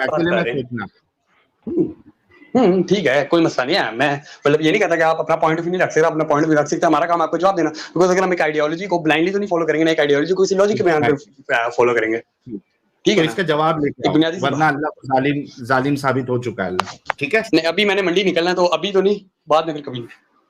Speaker 10: ठीक है, कोई मसला नहीं है। मैं मतलब ये नहीं कहता कि आप अपना पॉइंट ऑफ व्यू नहीं रख सकते, अपना पॉइंट ऑफ व्यू रख सकते। हमारा काम आपको जवाब देना, बिकॉज़ अगर हम एक आइडियोलॉजी को ब्लाइंडली तो नहीं फॉलो करेंगे ना, एक आइडियोलॉजी को किसी लॉजिक के बयान पे फॉलो करेंगे। ठीक है,
Speaker 3: इसका जवाब लेके आओ, वरना अल्लाह जालिम साबित हो चुका है अल्लाह। ठीक है,
Speaker 10: नहीं अभी मैंने मंडी निकलना है तो अभी तो नहीं, बाद में फिर कभी।